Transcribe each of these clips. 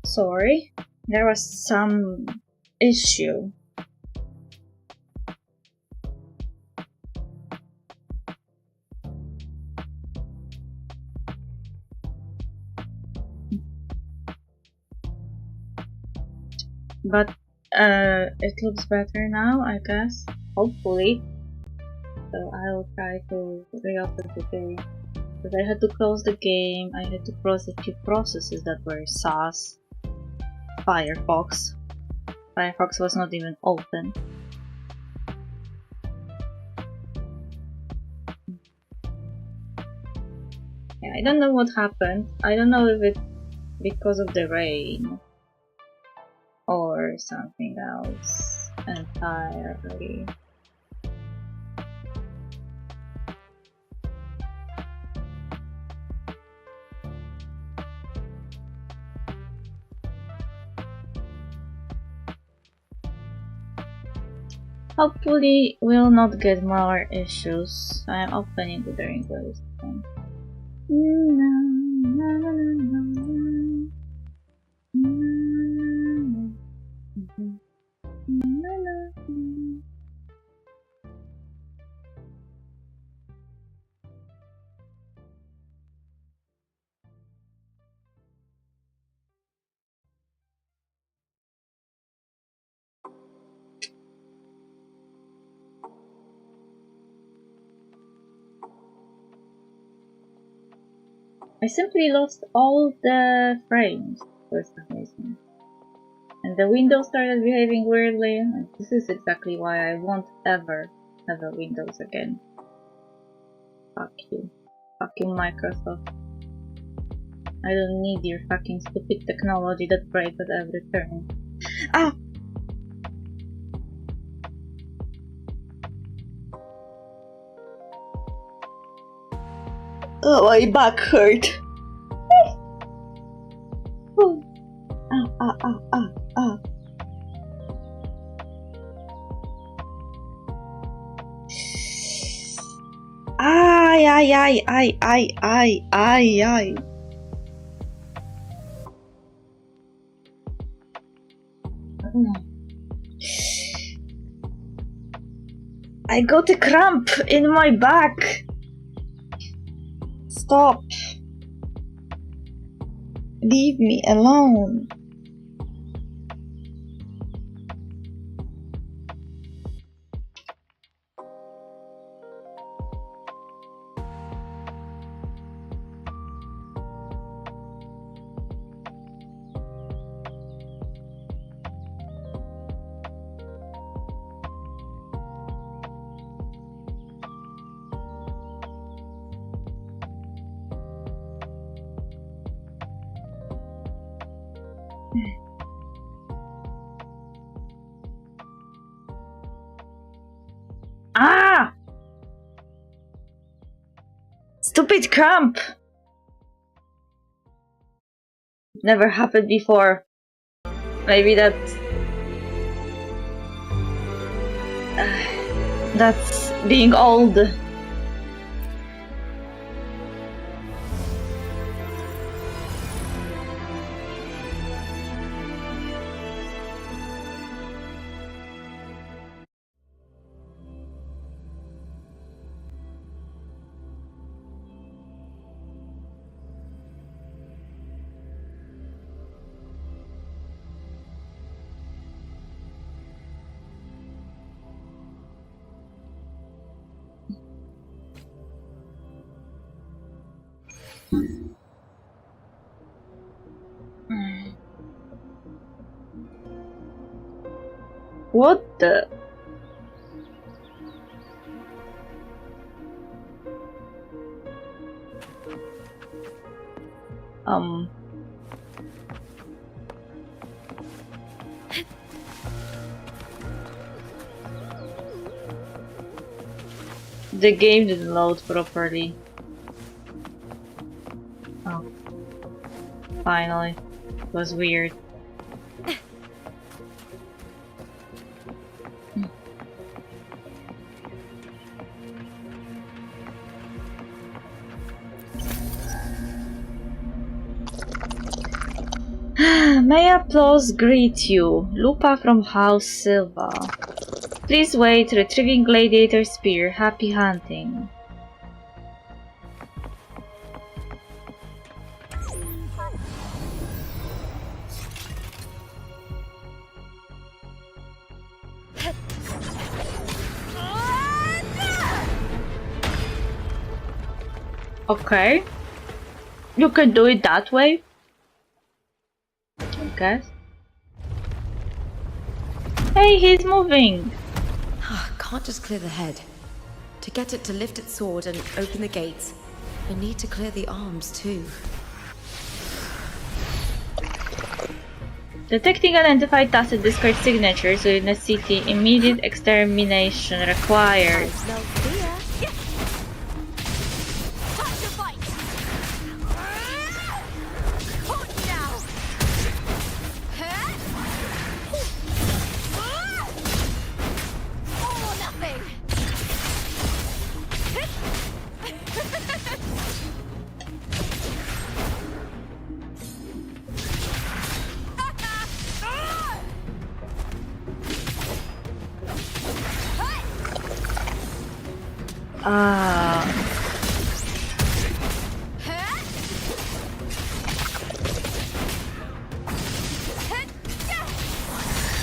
Sorry, there was some issue. But it looks better now, I guess. Hopefully. So I'll try to reopen the game. But I had to close the game, I had to close a few processes that were sus. Firefox was not even open. Yeah, I don't know what happened. I don't know if it's because of the rain or something else entirely. Hopefully we'll not get more issues. I'm opening the windows. I simply lost all the frames for some reason. And the Windows started behaving weirdly, and this is exactly why I won't ever have a Windows again. Fuck you. Fucking Microsoft. I don't need your fucking stupid technology that breaks at every turn. Ah! Oh, my back hurt. Oh. Ah. Ay. I got a cramp in my back. Stop. Leave me alone. Ah! Stupid cramp! Never happened before. Maybe that's being old. What the? The game didn't load properly. Oh. Finally. It was weird. May applause greet you, Lupa from House Silva. Please wait, retrieving gladiator spear, happy hunting. Okay. You can do it that way? I guess. Hey, he's moving! Can't just clear the head. To get it to lift its sword and open the gates, I need to clear the arms too. Detecting identified tacit discard signatures within a city, immediate extermination required.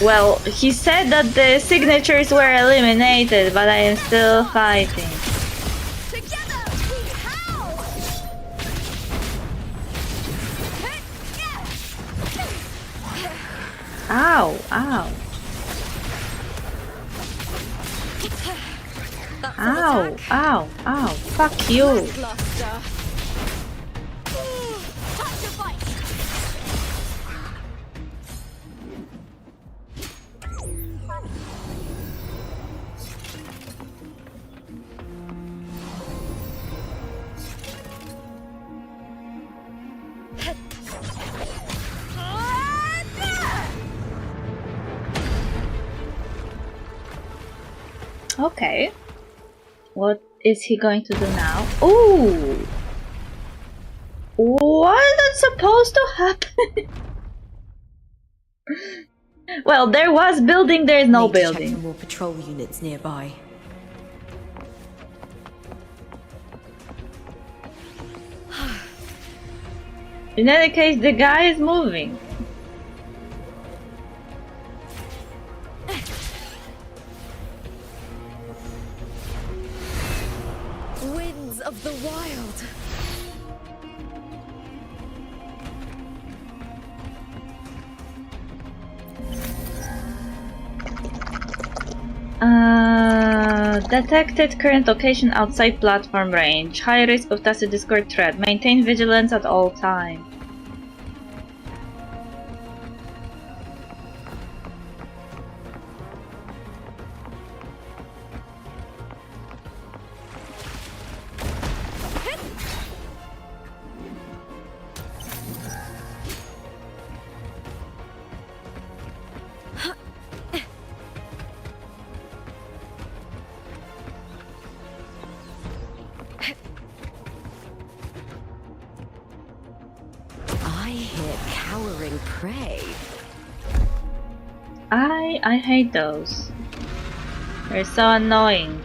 Well, he said that the signatures were eliminated, but I am still fighting. Ow, ow. Ow, ow, ow. Fuck you. Okay. What is he going to do now? Ooh! What is that supposed to happen? Well, there was building, there is no building. Check for more patrol units nearby. In any case, the guy is moving. Winds of the wild. Detected current location outside platform range. High risk of tacit discord threat. Maintain vigilance at all times. Prey. I hate those. They're so annoying.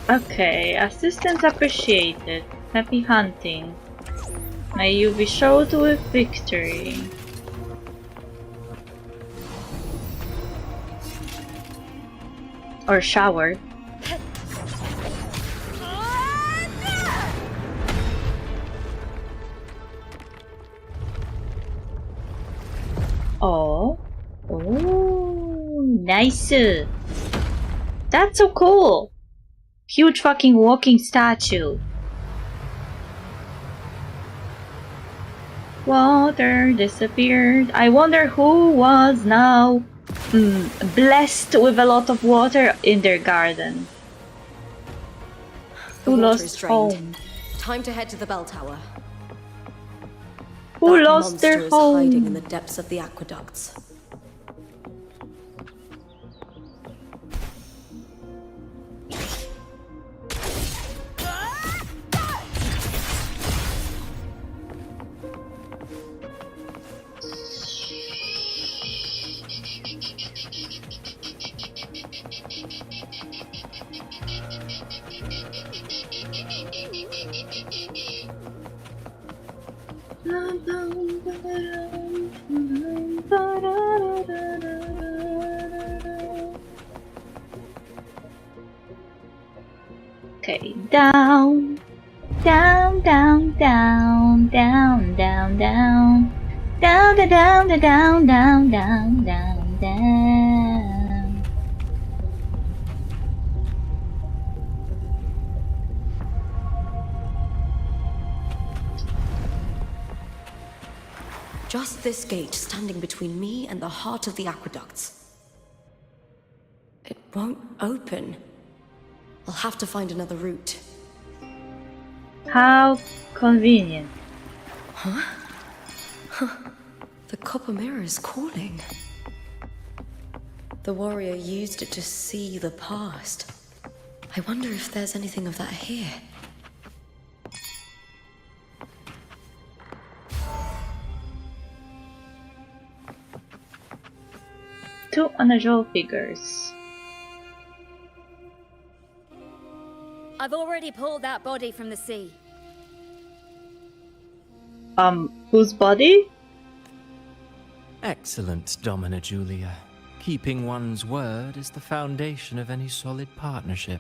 Okay, assistance appreciated. Happy hunting. May you be showed with victory. Or showered. Oh. Oh, nice. That's so cool. Huge fucking walking statue. Water disappeared. I wonder who was now blessed with a lot of water in their garden. The Who water is lost drained. home? Time to head to the bell tower. Who That lost monster their is hiding in home? the depths of the aqueducts. Okay, down, down, down, down, down, down, down, down, down, down, down, down, down, down, down. Just this gate standing between me and the heart of the aqueducts. It won't open. I'll have to find another route. How convenient. The copper mirror is calling. The warrior used it to see the past. I wonder if there's anything of that here. Two unusual figures. I've already pulled that body from the sea. Whose body? Excellent, Domina Julia. Keeping one's word is the foundation of any solid partnership.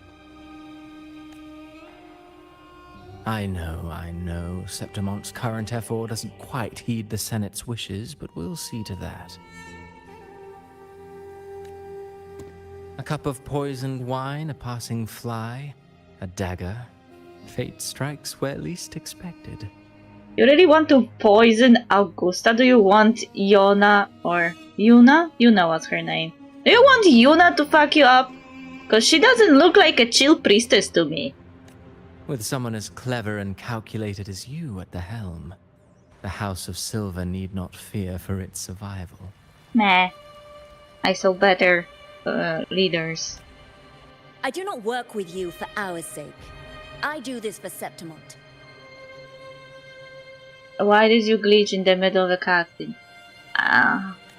I know, Septimonte's current effort doesn't quite heed the Senate's wishes, but we'll see to that. A cup of poisoned wine, a passing fly, a dagger. Fate strikes where least expected. You really want to poison Augusta? Do you want Yona or Yuna? Yuna was her name. Do you want Yuna to fuck you up? Cause she doesn't look like a chill priestess to me. With someone as clever and calculated as you at the helm, the House of Silver need not fear for its survival. Meh. I saw better leaders. I do not work with you for our sake. I do this for Septimont. Why did you glitch in the middle of the casting?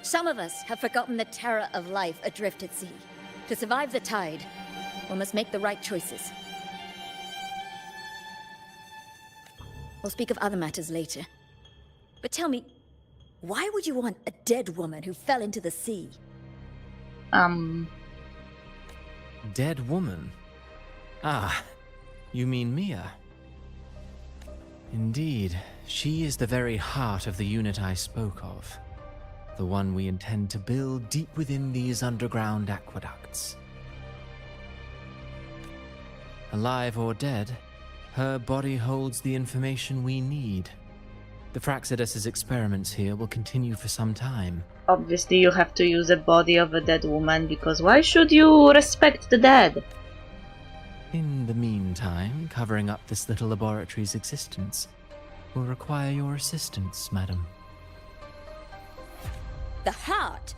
Some of us have forgotten the terror of life adrift at sea. To survive the tide, one must make the right choices. We'll speak of other matters later. But tell me, why would you want a dead woman who fell into the sea? Dead woman? Ah, you mean Mia? Indeed, she is the very heart of the unit I spoke of. The one we intend to build deep within these underground aqueducts. Alive or dead, her body holds the information we need. The Fraxidus's experiments here will continue for some time. Obviously you have to use a body of a dead woman, because why should you respect the dead? In the meantime, covering up this little laboratory's existence will require your assistance, madam. The heart?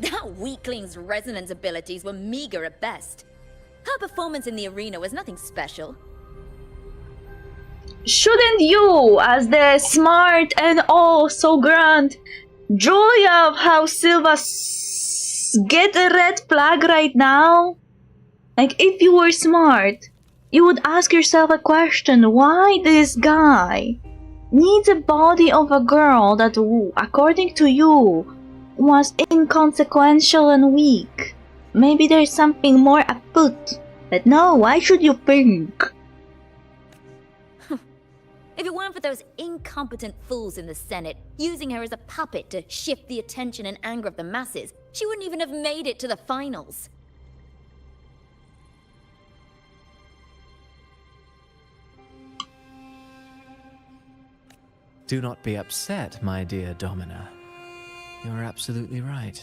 That weakling's resonance abilities were meager at best. Her performance in the arena was nothing special. Shouldn't you, as the smart and oh so grand Julia of House Silva, get a red flag right now? Like, if you were smart, you would ask yourself a question: why this guy needs a body of a girl that, according to you, was inconsequential and weak? Maybe there's something more afoot. But no, why should you think? If it weren't for those incompetent fools in the Senate, using her as a puppet to shift the attention and anger of the masses, she wouldn't even have made it to the finals. Do not be upset, my dear Domina. You're absolutely right.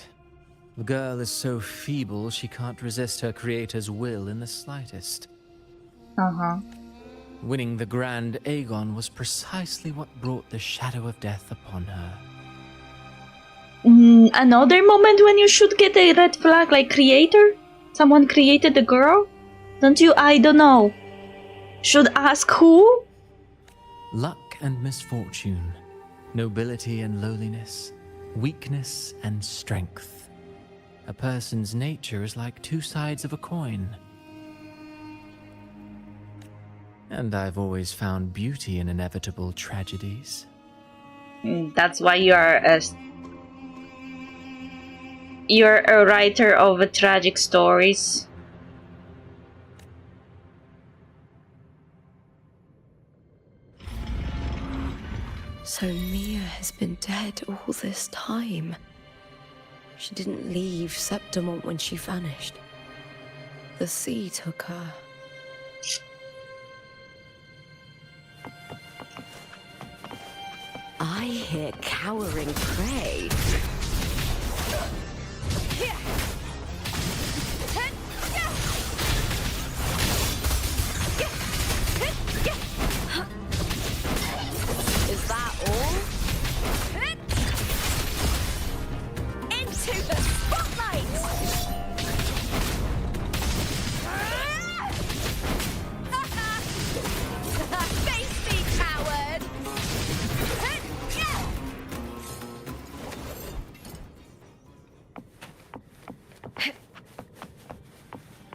The girl is so feeble she can't resist her creator's will in the slightest. Winning the Grand Aegon was precisely what brought the shadow of death upon her. Another moment when you should get a red flag, like creator? Someone created the girl? Don't you, I don't know, should ask who? Luck and misfortune, nobility and lowliness, weakness and strength. A person's nature is like two sides of a coin. And I've always found beauty in inevitable tragedies. That's why you're a writer of tragic stories. So Mia has been dead all this time. She didn't leave Septimont when she vanished. The sea took her. I hear cowering prey. Is that all? Into the spotlight! Face me, coward!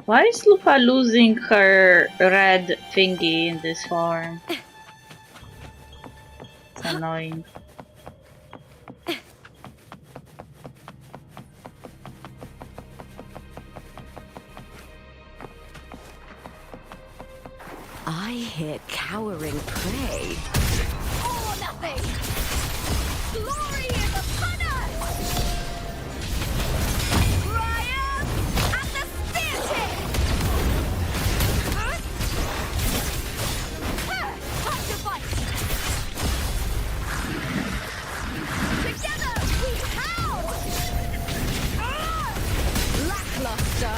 Why is Lupa losing her red thingy in this form? It's annoying. I hear cowering prey. All or nothing! Glory is upon us! Triumph at the spear tip! Time to fight! Together we howl! Lackluster.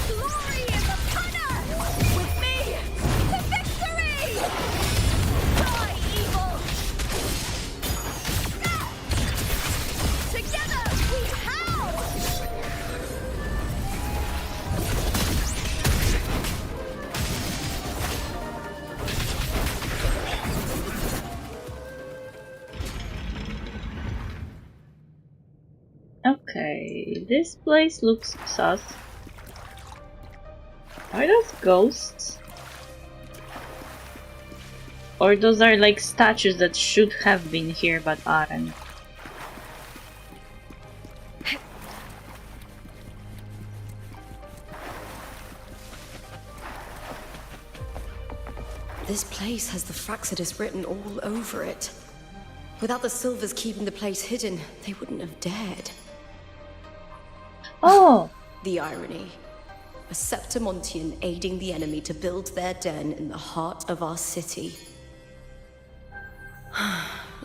Glory is upon us! With me to victory! Die, evil! Together we howl! Okay, this place looks sus. Are those ghosts? Or those are like statues that should have been here but aren't? This place has the Fraxidus written all over it. Without the Silvers keeping the place hidden, they wouldn't have dared. Oh! The irony. A Septimontian aiding the enemy to build their den in the heart of our city.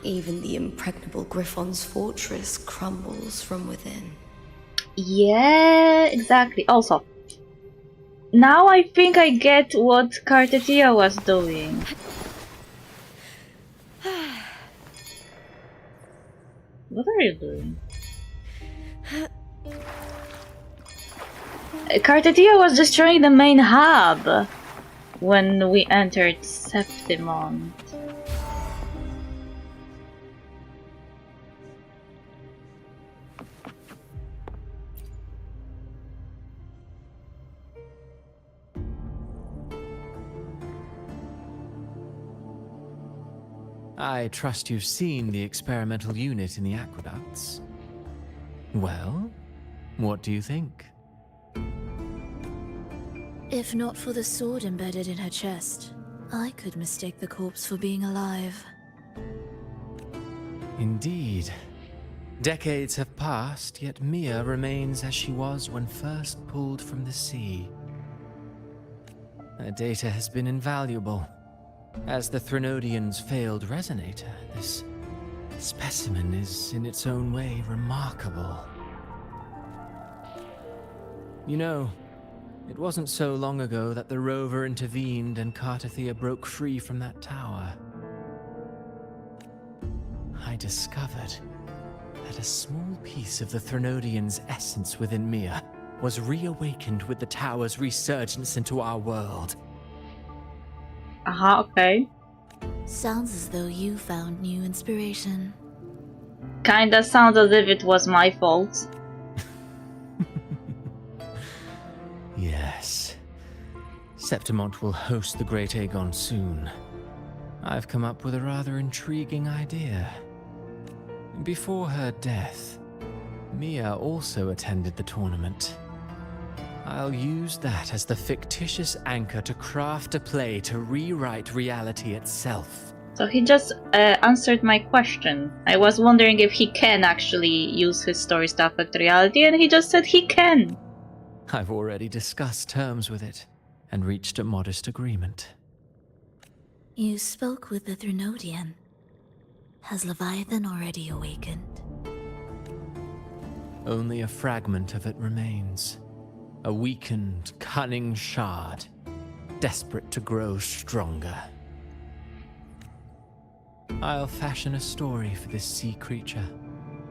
Even the impregnable Griffon's fortress crumbles from within. Yeah, exactly. Also, now I think I get what Cartetia was doing. What are you doing? Cartetia was destroying the main hub when we entered Septimont. I trust you've seen the experimental unit in the aqueducts. Well, what do you think? If not for the sword embedded in her chest, I could mistake the corpse for being alive. Indeed. Decades have passed, yet Mia remains as she was when first pulled from the sea. Her data has been invaluable. As the Threnodian's failed resonator, this specimen is in its own way remarkable. You know, it wasn't so long ago that the rover intervened and Cartathea broke free from that tower. I discovered that a small piece of the Threnodian's essence within Mia was reawakened with the tower's resurgence into our world. Okay. Sounds as though you found new inspiration. Kinda sounds as if it was my fault. Yes. Septimont will host the Great Aegon soon. I've come up with a rather intriguing idea. Before her death, Mia also attended the tournament. I'll use that as the fictitious anchor to craft a play to rewrite reality itself. So he just answered my question. I was wondering if he can actually use his stories to affect reality, and he just said he can. I've already discussed terms with it and reached a modest agreement. You spoke with the Threnodian. Has Leviathan already awakened? Only a fragment of it remains. A weakened, cunning shard, desperate to grow stronger. I'll fashion a story for this sea creature,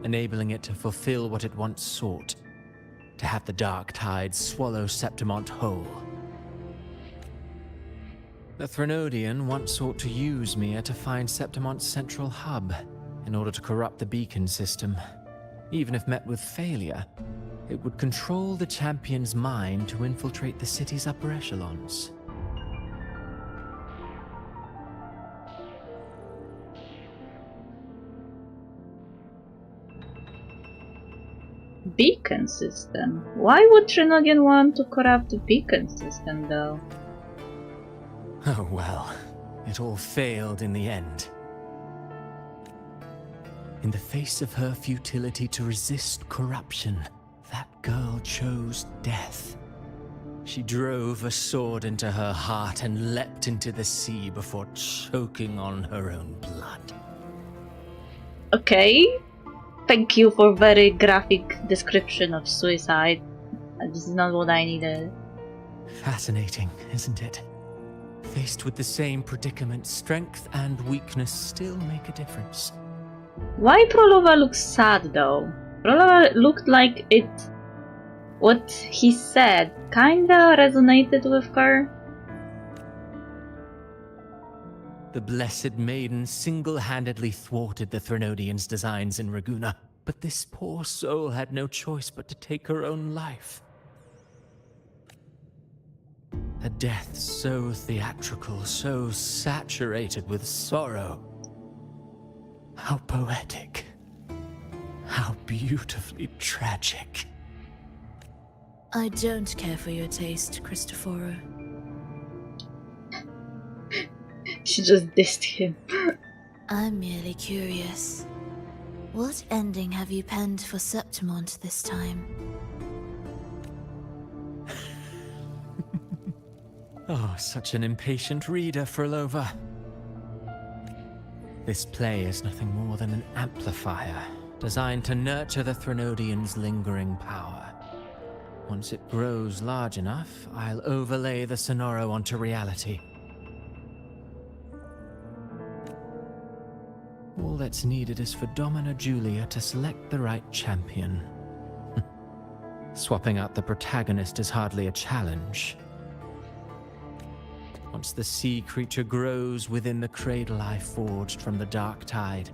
enabling it to fulfill what it once sought, to have the dark tide swallow Septimont whole. The Threnodian once sought to use Mia to find Septimont's central hub in order to corrupt the beacon system. Even if met with failure, it would control the champion's mind to infiltrate the city's upper echelons. Beacon system? Why would Threnodian want to corrupt the beacon system, though? Oh well, it all failed in the end. In the face of her futility to resist corruption, that girl chose death. She drove a sword into her heart and leapt into the sea before choking on her own blood. Okay. Thank you for very graphic description of suicide. This is not what I needed. Fascinating, isn't it? Faced with the same predicament, strength and weakness still make a difference. Why Prolova looks sad, though? Prolova looked like it... What he said kinda resonated with her. The Blessed Maiden single-handedly thwarted the Threnodian's designs in Raguna, but this poor soul had no choice but to take her own life. A death so theatrical, so saturated with sorrow. How poetic. How beautifully tragic. I don't care for your taste, Cristoforo. She just dissed him. I'm merely curious. What ending have you penned for Septimont this time? Oh, such an impatient reader, Frolova. This play is nothing more than an amplifier, designed to nurture the Threnodian's lingering power. Once it grows large enough, I'll overlay the Sonoro onto reality. All that's needed is for Domina Julia to select the right champion. Swapping out the protagonist is hardly a challenge. Once the sea creature grows within the cradle I forged from the dark tide,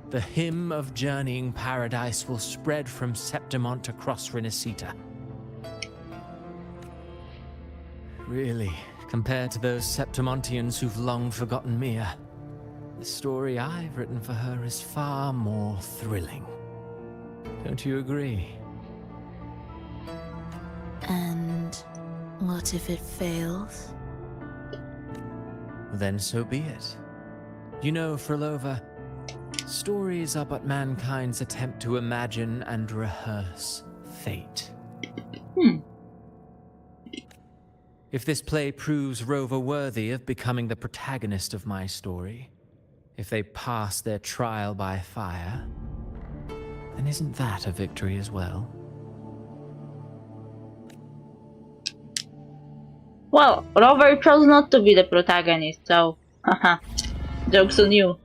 the hymn of journeying paradise will spread from Septimont across Renacita. Really, compared to those Septimontians who've long forgotten Mia, the story I've written for her is far more thrilling. Don't you agree? And what if it fails? Then so be it. You know, Frolova, Stories are but mankind's attempt to imagine and rehearse fate. If this play proves Rover worthy of becoming the protagonist of my story, if they pass their trial by fire, then isn't that a victory as well? Well, Rover chose not to be the protagonist, so haha. Joke's on you.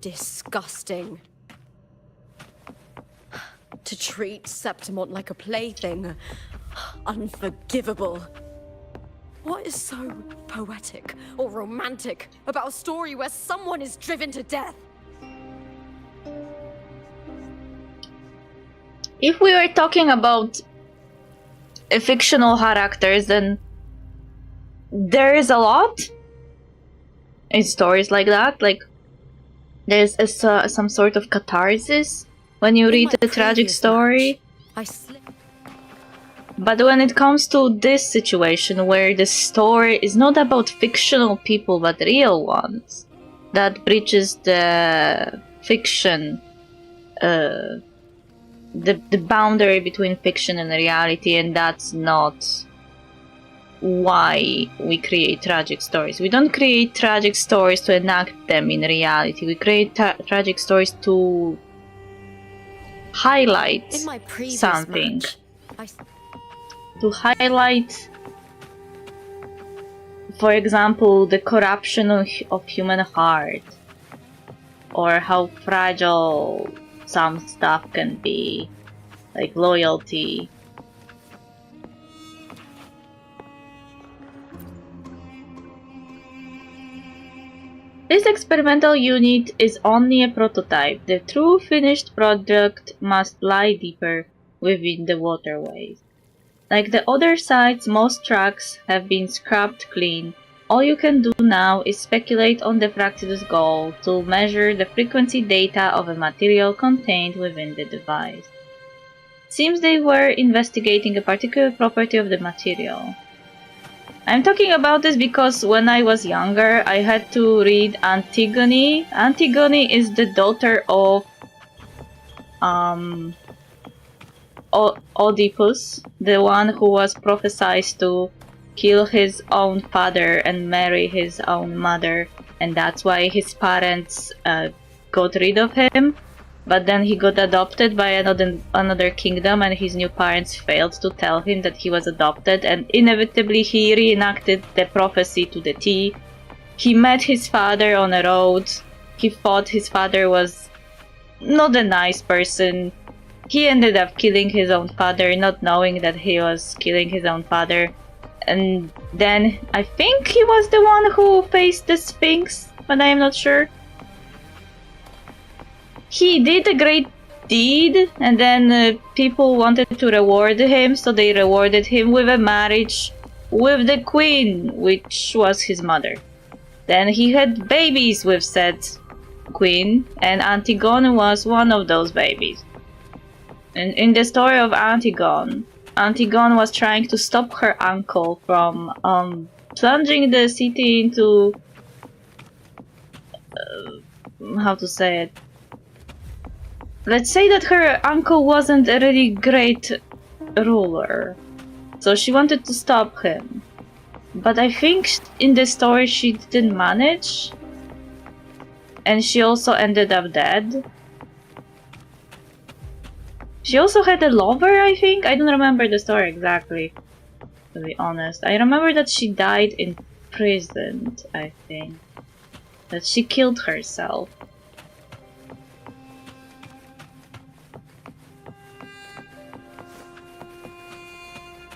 Disgusting. To treat Septimont like a plaything. Unforgivable. What is so poetic or romantic about a story where someone is driven to death? If we were talking about fictional characters, then there is a lot in stories like that. Like, there's some sort of catharsis when you read a tragic story. But when it comes to this situation, where the story is not about fictional people but real ones, that breaches the fiction, the boundary between fiction and reality, and that's not why we create tragic stories. We don't create tragic stories to enact them in reality. We create tragic stories to highlight something. To highlight, for example, the corruption of human heart, or how fragile some stuff can be, like loyalty. This experimental unit is only a prototype. The true finished product must lie deeper within the waterways. Like the other sites, most tracks have been scrubbed clean. All you can do now is speculate on the practice's goal to measure the frequency data of a material contained within the device. Seems they were investigating a particular property of the material. I'm talking about this because when I was younger, I had to read Antigone. Antigone is the daughter of Oedipus, the one who was prophesied to kill his own father and marry his own mother, and that's why his parents got rid of him. But then he got adopted by another kingdom, and his new parents failed to tell him that he was adopted, and inevitably he reenacted the prophecy to the T. He met his father on a road. He thought his father was not a nice person. He ended up killing his own father, not knowing that he was killing his own father. And then I think he was the one who faced the Sphinx, but I am not sure. He did a great deed, and then people wanted to reward him, so they rewarded him with a marriage with the queen, which was his mother. Then he had babies with said queen, and Antigone was one of those babies. And in the story of Antigone, Antigone was trying to stop her uncle from plunging the city into... how to say it? Let's say that her uncle wasn't a really great ruler, so she wanted to stop him. But I think in the story she didn't manage, and she also ended up dead. She also had a lover, I think? I don't remember the story exactly, to be honest. I remember that she died imprisoned, I think. That she killed herself.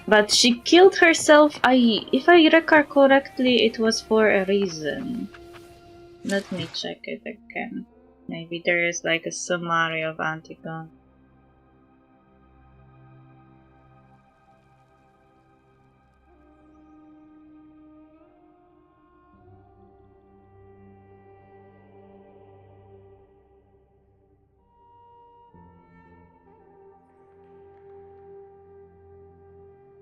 But she killed herself, if I recall correctly, it was for a reason. Let me check it again. Maybe there is like a summary of Antigone.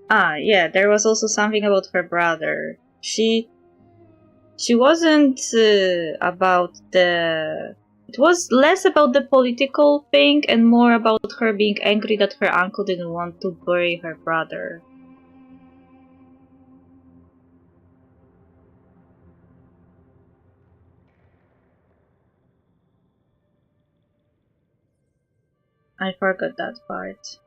Ah, yeah, there was also something about her brother. She she wasn't about the... It was less about the political thing and more about her being angry that her uncle didn't want to bury her brother. I forgot that part.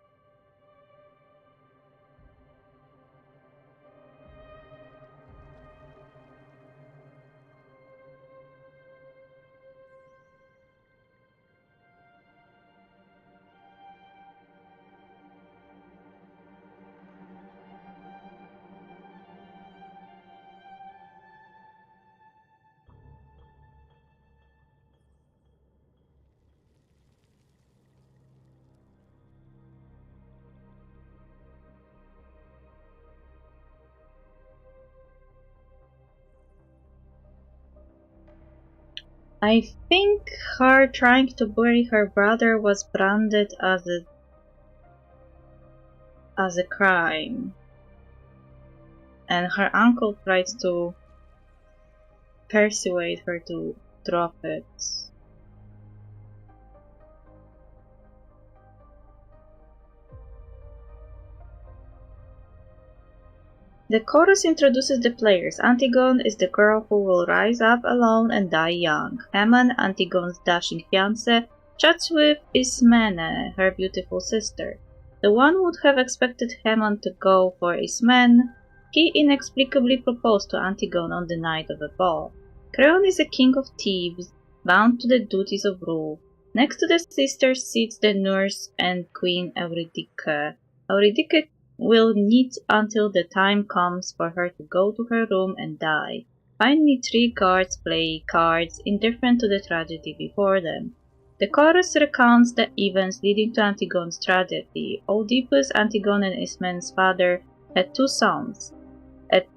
I think her trying to bury her brother was branded as a crime. And her uncle tried to persuade her to drop it. The chorus introduces the players. Antigone is the girl who will rise up alone and die young. Hammond, Antigone's dashing fiancé, chats with Ismene, her beautiful sister. The one would have expected Hammond to go for Ismene. He inexplicably proposed to Antigone on the night of a ball. Creon is a king of thieves, bound to the duties of rule. Next to the sisters sits the nurse and Queen Eurydice. Eurydice will knit until the time comes for her to go to her room and die. Finally, 3 guards play cards, indifferent to the tragedy before them. The chorus recounts the events leading to Antigone's tragedy. Oedipus, Antigone and Ismene's father, had 2 sons,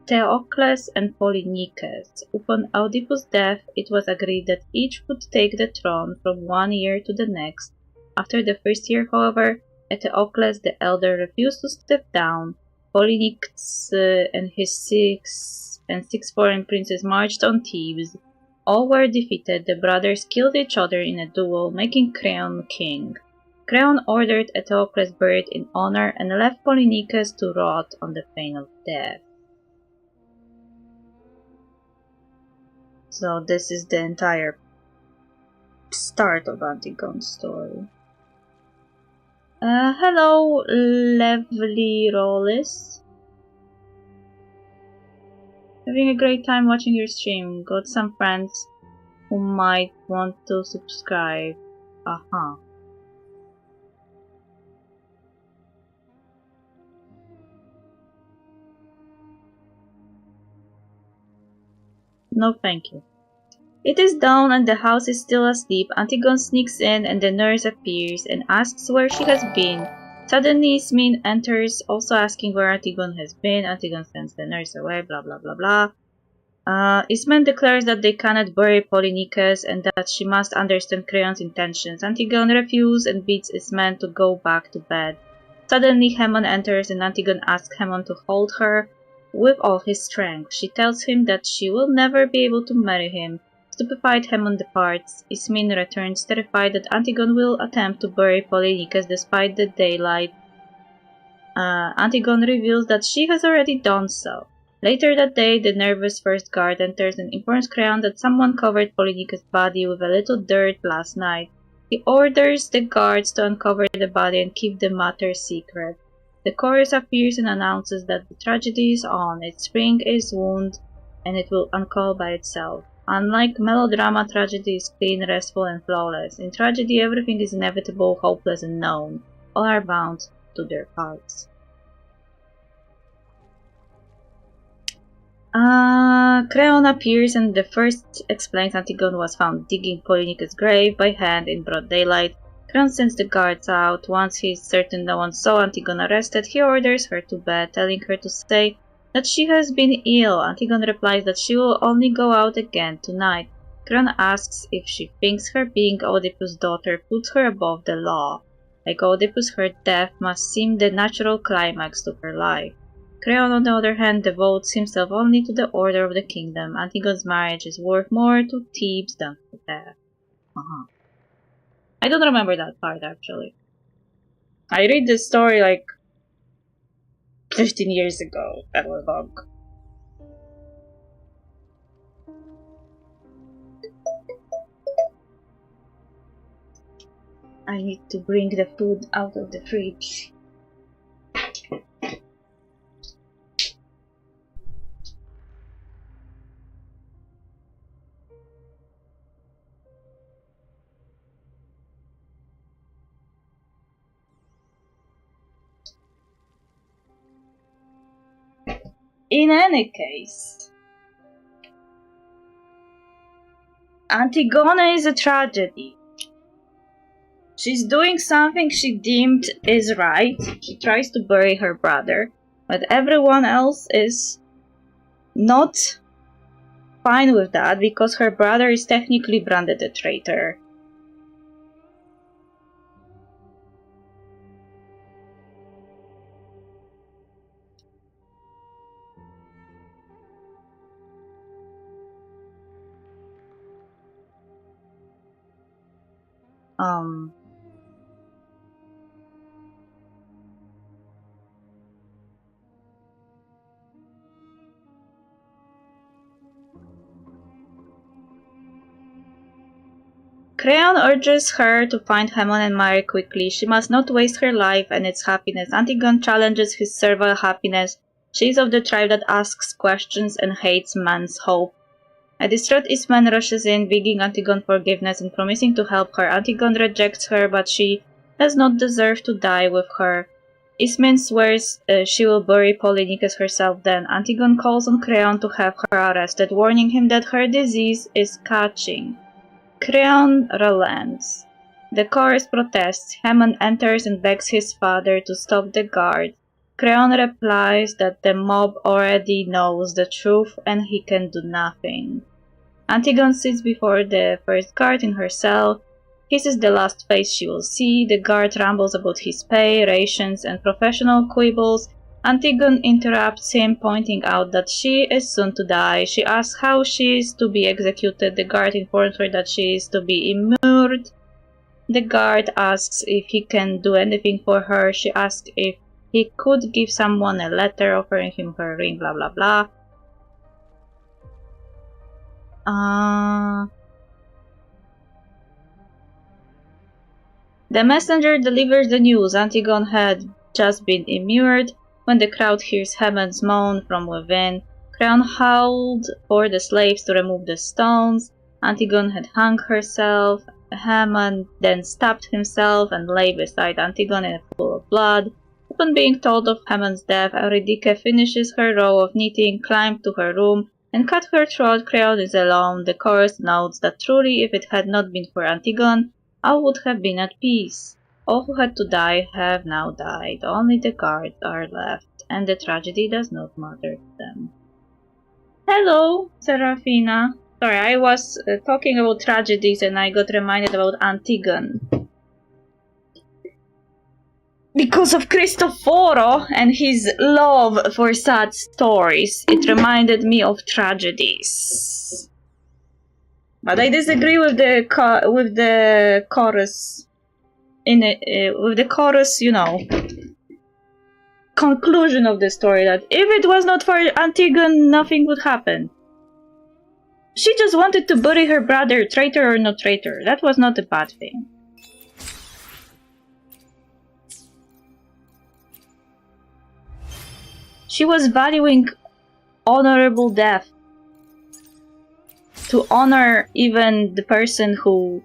Theocles and Polynices. Upon Oedipus' death, it was agreed that each would take the throne from one year to the next. After the first year, however, Theocles the elder refused to step down. Polynices and his six foreign princes marched on Thebes. All were defeated. The brothers killed each other in a duel, making Creon king. Creon ordered Theocles buried in honor and left Polynices to rot on the pain of death. So this is the entire start of Antigone's story. Hello, lovely Rollis. Having a great time watching your stream. Got some friends who might want to subscribe. Aha. No thank you. It is dawn and the house is still asleep. Antigone sneaks in and the nurse appears and asks where she has been. Suddenly Ismene enters, also asking where Antigone has been. Antigone sends the nurse away, blah blah blah blah. Ismene declares that they cannot bury Polynices and that she must understand Creon's intentions. Antigone refuses and beats Ismene to go back to bed. Suddenly Hammond enters and Antigone asks Hammond to hold her with all his strength. She tells him that she will never be able to marry him. Stupefied, Hammond departs. Ismene returns, terrified that Antigone will attempt to bury Polynices despite the daylight. Antigone reveals that she has already done so. Later that day, the nervous first guard enters and informs Creon that someone covered Polynices' body with a little dirt last night. He orders the guards to uncover the body and keep the matter secret. The chorus appears and announces that the tragedy is on. Its spring is wound, and it will uncoil by itself. Unlike melodrama, tragedy is clean, restful, and flawless. In tragedy, everything is inevitable, hopeless, and known. All are bound to their parts. Creon appears and the first explains Antigone was found digging Polynices' grave by hand in broad daylight. Creon sends the guards out. Once he is certain no one saw Antigone arrested, he orders her to bed, telling her to say that she has been ill. Antigone replies that she will only go out again tonight. Creon asks if she thinks her being Oedipus' daughter puts her above the law. Like Oedipus, her death must seem the natural climax to her life. Creon, on the other hand, devotes himself only to the order of the kingdom. Antigone's marriage is worth more to Thebes than to death. I don't remember that part, actually. I read this story like 15 years ago. That was long. I need to bring the food out of the fridge. In any case, Antigone is a tragedy. She's doing something she deemed is right. She tries to bury her brother, but everyone else is not fine with that because her brother is technically branded a traitor. Creon urges her to find Haemon and marry quickly. She must not waste her life and its happiness. Antigone challenges his servile happiness. She is of the tribe that asks questions and hates man's hope. A distraught Isman rushes in, begging Antigone forgiveness and promising to help her. Antigone rejects her, but she does not deserve to die with her. Ismen swears she will bury Polynices herself then. Antigone calls on Creon to have her arrested, warning him that her disease is catching. Creon relents. The chorus protests. Haemon enters and begs his father to stop the guard. Creon replies that the mob already knows the truth and he can do nothing. Antigone sits before the first guard in her cell. His is the last face she will see. The guard rambles about his pay, rations, and professional quibbles. Antigone interrupts him, pointing out that she is soon to die. She asks how she is to be executed. The guard informs her that she is to be immured. The guard asks if he can do anything for her. She asks if he could give someone a letter offering him her ring, blah blah blah. The messenger delivers the news. Antigone had just been immured. When the crowd hears Haemon's moan from within, Creon howled for the slaves to remove the stones. Antigone had hung herself. Haemon then stabbed himself and lay beside Antigone full of blood. Upon being told of Haemon's death, Eurydice finishes her row of knitting, climbed to her room, and cut her throat. Creon is alone. The chorus notes that truly, if it had not been for Antigone, all would have been at peace. All who had to die have now died. Only the guards are left, and the tragedy does not matter to them. Hello, Serafina. Sorry, I was talking about tragedies and I got reminded about Antigone. Because of Cristoforo and his love for sad stories, it reminded me of tragedies. But I disagree with the chorus. With the chorus, you know, conclusion of the story that if it was not for Antigone, nothing would happen. She just wanted to bury her brother, traitor or no traitor. That was not a bad thing. She was valuing honorable death. To honor even the person who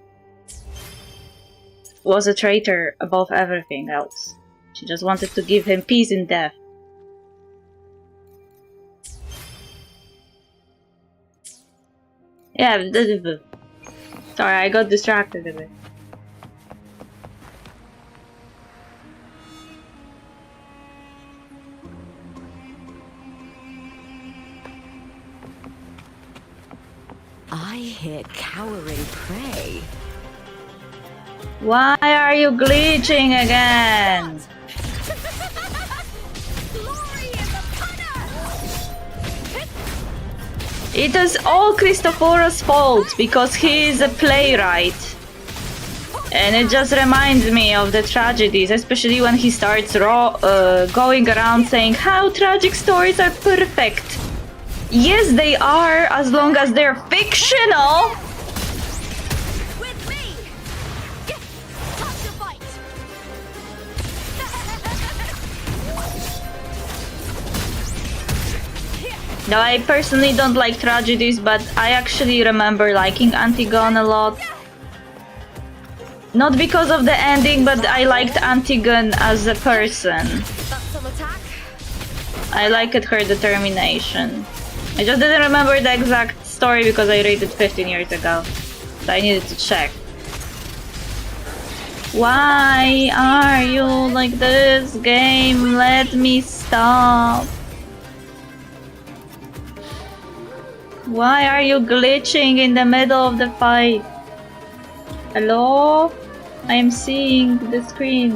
was a traitor above everything else. She just wanted to give him peace in death. Yeah, sorry, I got distracted a bit. I hear cowering prey. Why are you glitching again? Glory in the It is all Cristoforo's fault because he is a playwright. And it just reminds me of the tragedies, especially when he starts going around saying how tragic stories are perfect. Yes, they are, as long as they're fictional. With me! Time to fight! Now, I personally don't like tragedies, but I actually remember liking Antigone a lot. Not because of the ending, but I liked Antigone as a person. That's some attack. I liked her determination. I just didn't remember the exact story because I read it 15 years ago. So I needed to check. Why are you like this, game? Let me stop. Why are you glitching in the middle of the fight? Hello? I am seeing the screen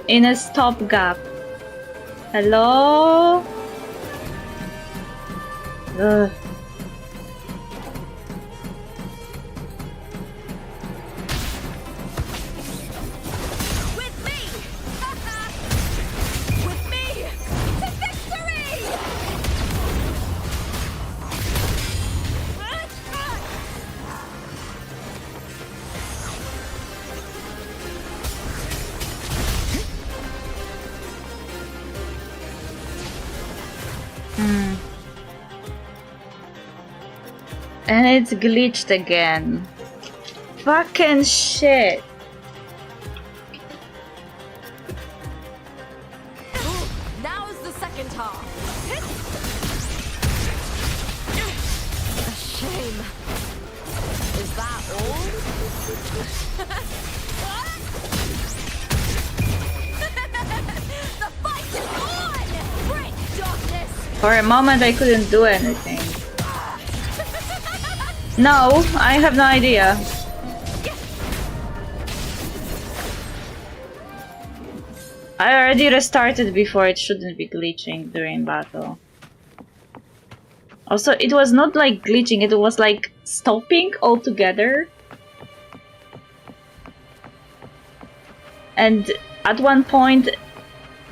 in a stopgap. Hello? Ugh. With me! With me! To victory! And it's glitched again. Fucking shit. Now is the second half. A shame. Is that all? The fight is on! Break darkness! For a moment I couldn't do anything. No, I have no idea. I already restarted before, it shouldn't be glitching during battle. Also, it was not like glitching, it was like stopping altogether. And at one point,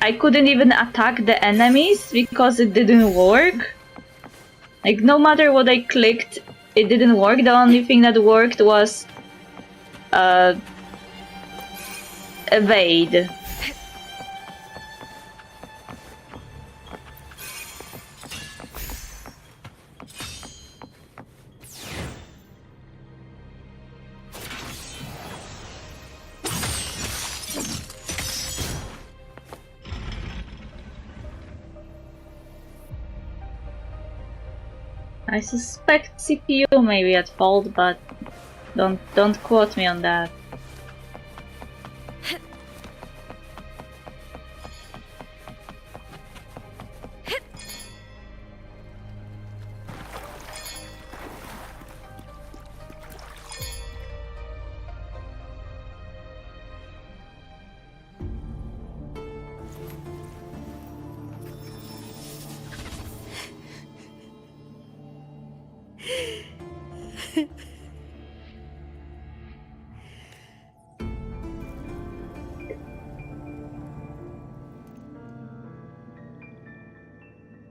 I couldn't even attack the enemies because it didn't work. Like, no matter what I clicked, it didn't work. The only thing that worked was evade. I suspect CPU may be at fault, but don't quote me on that.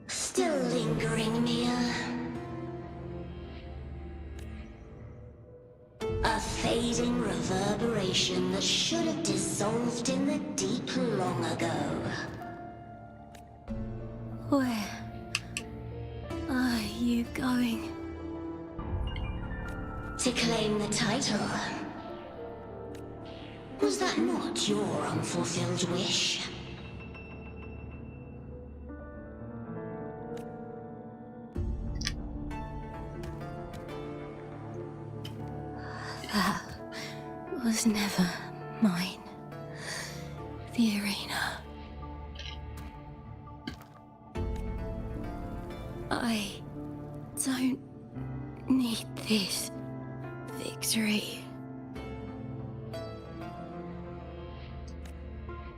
Still lingering, Mia. A fading reverberation that should have dissolved in the deep long ago. Where are you going? To claim the title. Was that not your unfulfilled wish? That was never mine. The arena. I don't need this victory.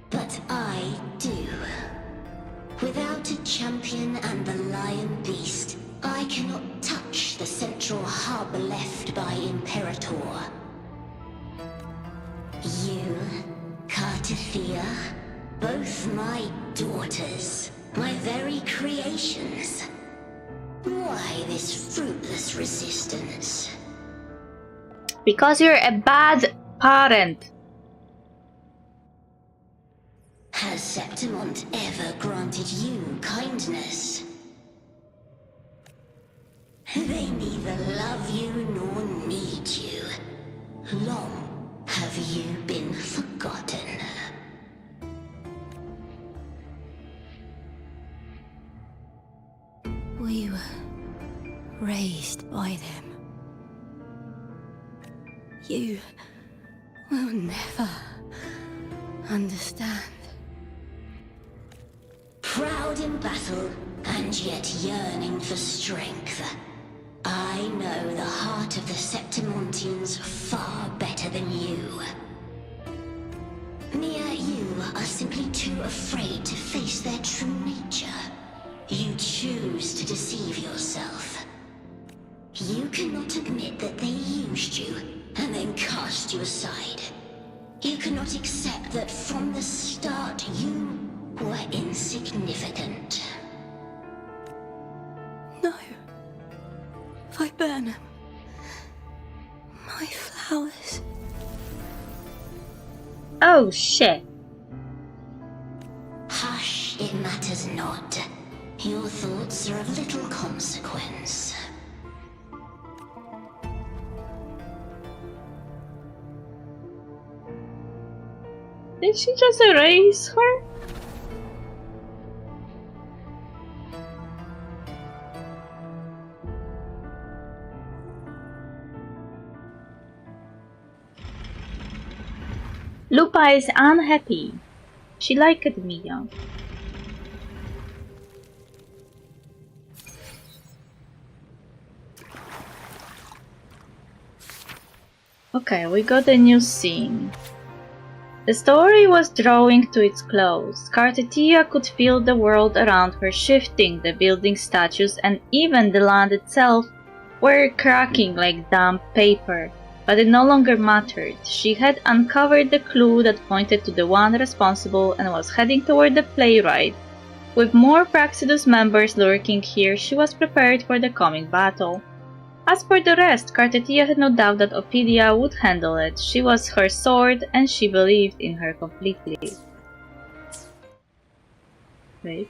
But I do. Without a champion and the lion beast, I cannot touch the central hub left by Imperator. You, Cartithia, both my daughters, my very creations. Why this fruitless resistance? Because you're a bad parent. Has Septimont ever granted you kindness? They neither love you nor need you. Long have you been forgotten. We were raised by them. You will never understand. Proud in battle, and yet yearning for strength. I know the heart of the Septimontians far better than you. Mia, you are simply too afraid to face their true nature. You choose to deceive yourself. You cannot admit that they used you, and then cast you aside. You cannot accept that from the start you were insignificant. No. Viburnum. My flowers. Oh shit. Hush, it matters not. Your thoughts are of little consequence. Did she just erase her? Lupa is unhappy. She liked Mia. Okay, we got a new scene. The story was drawing to its close. Cartithia could feel the world around her shifting, the building statues and even the land itself were cracking like damp paper. But it no longer mattered. She had uncovered the clue that pointed to the one responsible and was heading toward the playwright. With more Praxidus members lurking here, she was prepared for the coming battle. As for the rest, Cartithia had no doubt that Ophidia would handle it. She was her sword, and she believed in her completely. Wait.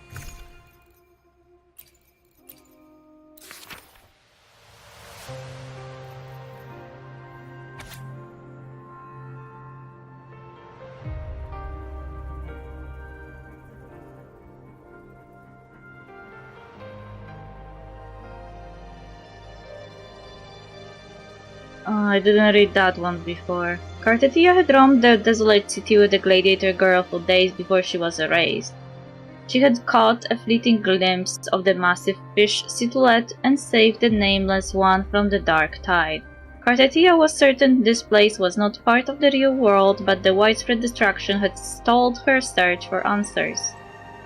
I didn't read that one before. Cartithia had roamed the desolate city with the gladiator girl for days before she was erased. She had caught a fleeting glimpse of the massive fish silhouette and saved the nameless one from the dark tide. Cartithia was certain this place was not part of the real world, but the widespread destruction had stalled her search for answers.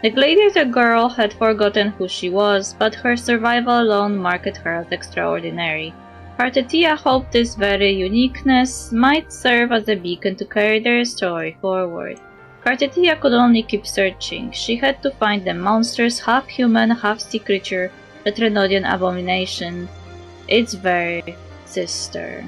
The gladiator girl had forgotten who she was, but her survival alone marked her as extraordinary. Cartithia hoped this very uniqueness might serve as a beacon to carry their story forward. Cartithia could only keep searching. She had to find the monstrous, half-human, half-sea creature, the Trenodian abomination, its very sister.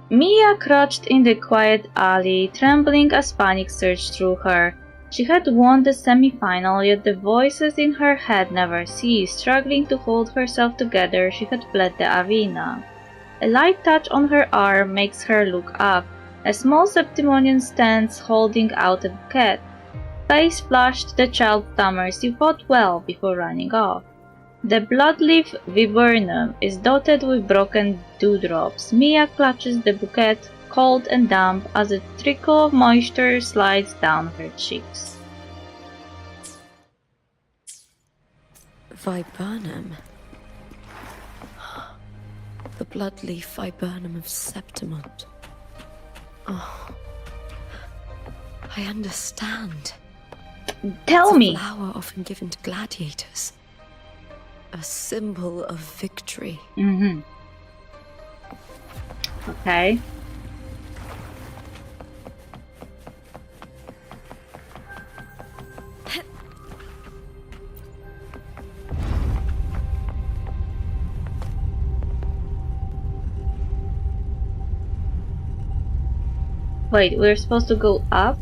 Mia crouched in the quiet alley, trembling as panic surged through her. She had won the semi-final, yet the voices in her head never ceased. Struggling to hold herself together, she had fled the arena. A light touch on her arm makes her look up. A small Septimonian stands holding out a bouquet. Face flushed, the child stammers, "You fought well," before running off. The bloodleaf viburnum is dotted with broken dewdrops. Mia clutches the bouquet, cold and damp, as a trickle of moisture slides down her cheeks. Viburnum. The bloodleaf viburnum of Septimont. Oh, I understand. Tell me. It's a flower often given to gladiators. A symbol of victory. Mm-hmm. Okay. Wait, we're supposed to go up?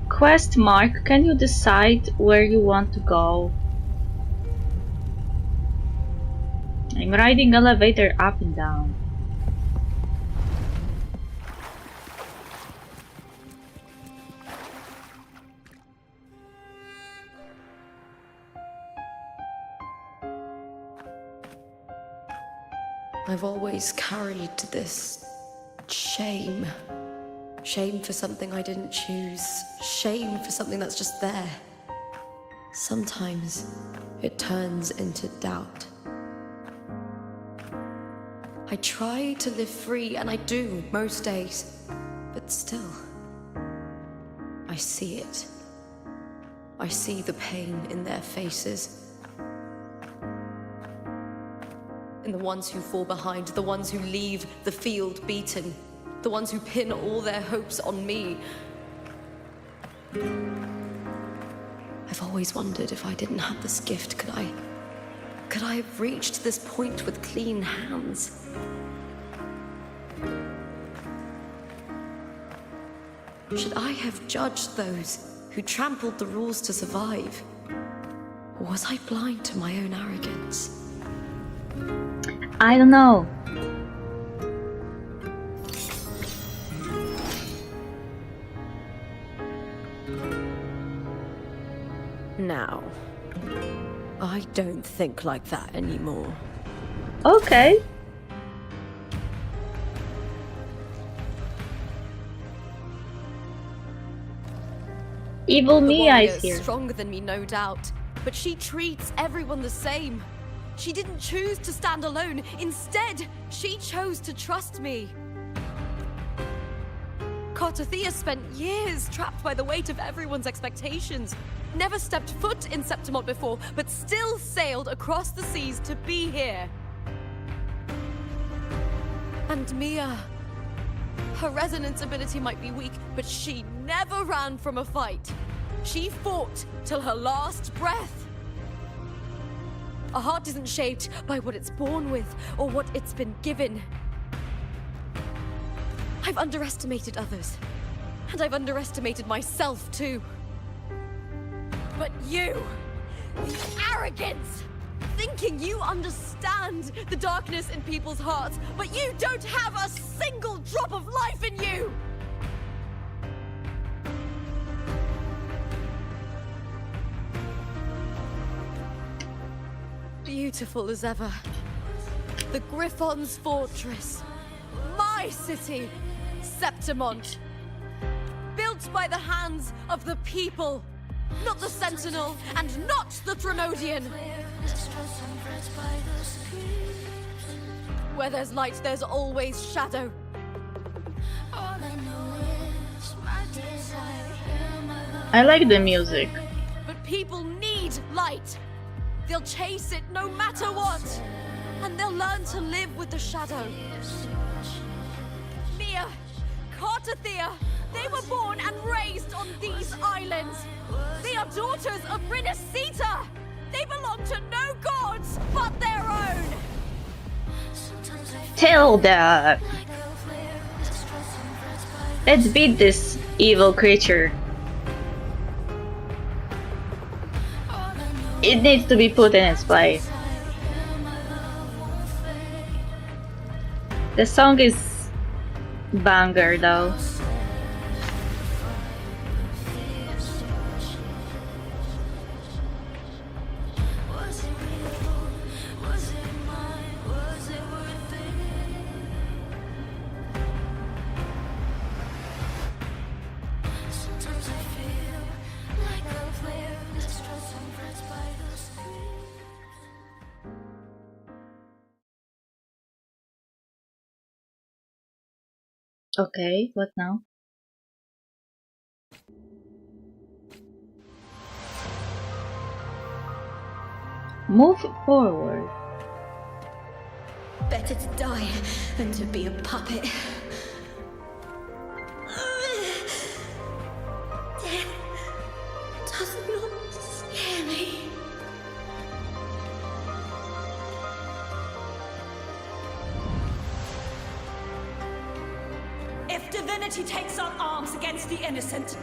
Quest mark, can you decide where you want to go? I'm riding elevator up and down. I've always carried this shame. Shame for something I didn't choose. Shame for something that's just there. Sometimes it turns into doubt. I try to live free, and I do most days. But still, I see it. I see the pain in their faces. In the ones who fall behind, the ones who leave the field beaten, the ones who pin all their hopes on me. I've always wondered if I didn't have this gift, could I have reached this point with clean hands? Should I have judged those who trampled the rules to survive? Or was I blind to my own arrogance? I don't know. Now, I don't think like that anymore. Okay. Evil Mia is here. Stronger than me, no doubt, but she treats everyone the same. She didn't choose to stand alone. Instead, she chose to trust me. Cartothea spent years trapped by the weight of everyone's expectations. Never stepped foot in Septimont before, but still sailed across the seas to be here. And Mia, her resonance ability might be weak, but she never ran from a fight. She fought till her last breath. A heart isn't shaped by what it's born with or what it's been given. I've underestimated others, and I've underestimated myself too. But you, the arrogance, thinking you understand the darkness in people's hearts, but you don't have a single drop of life in you! Beautiful as ever. The Griffon's fortress. My city, Septimont. Built by the hands of the people. Not the Sentinel, and not the Threnodian. Where there's light, there's always shadow. I like the music. But people need light. They'll chase it no matter what. And they'll learn to live with the shadow. Mia, Cartothea, they were born and raised on these islands. They are daughters of Rinasita. They belong to no gods but their own. Tilda! Let's beat this evil creature. It needs to be put in its place. The song is banger though. Okay, what now? Move forward. Better to die than to be a puppet. Death does not scare me. If divinity takes up arms against the innocent,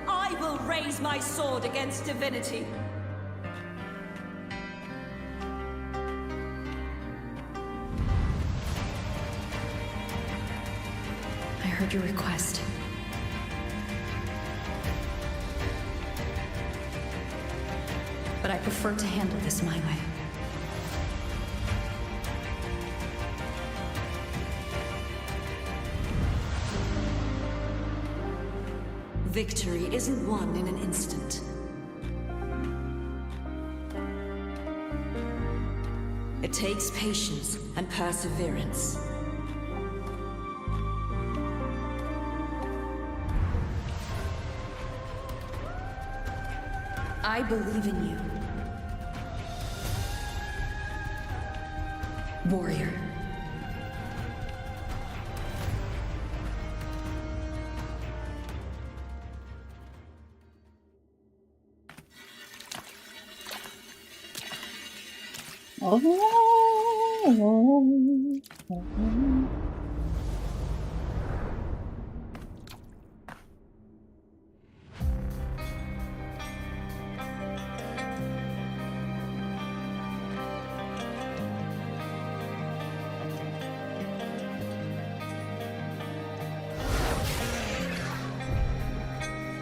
I will raise my sword against divinity. I heard your request. But I prefer to handle this my way. Victory isn't won in an instant. It takes patience and perseverance. I believe in you. Warrior.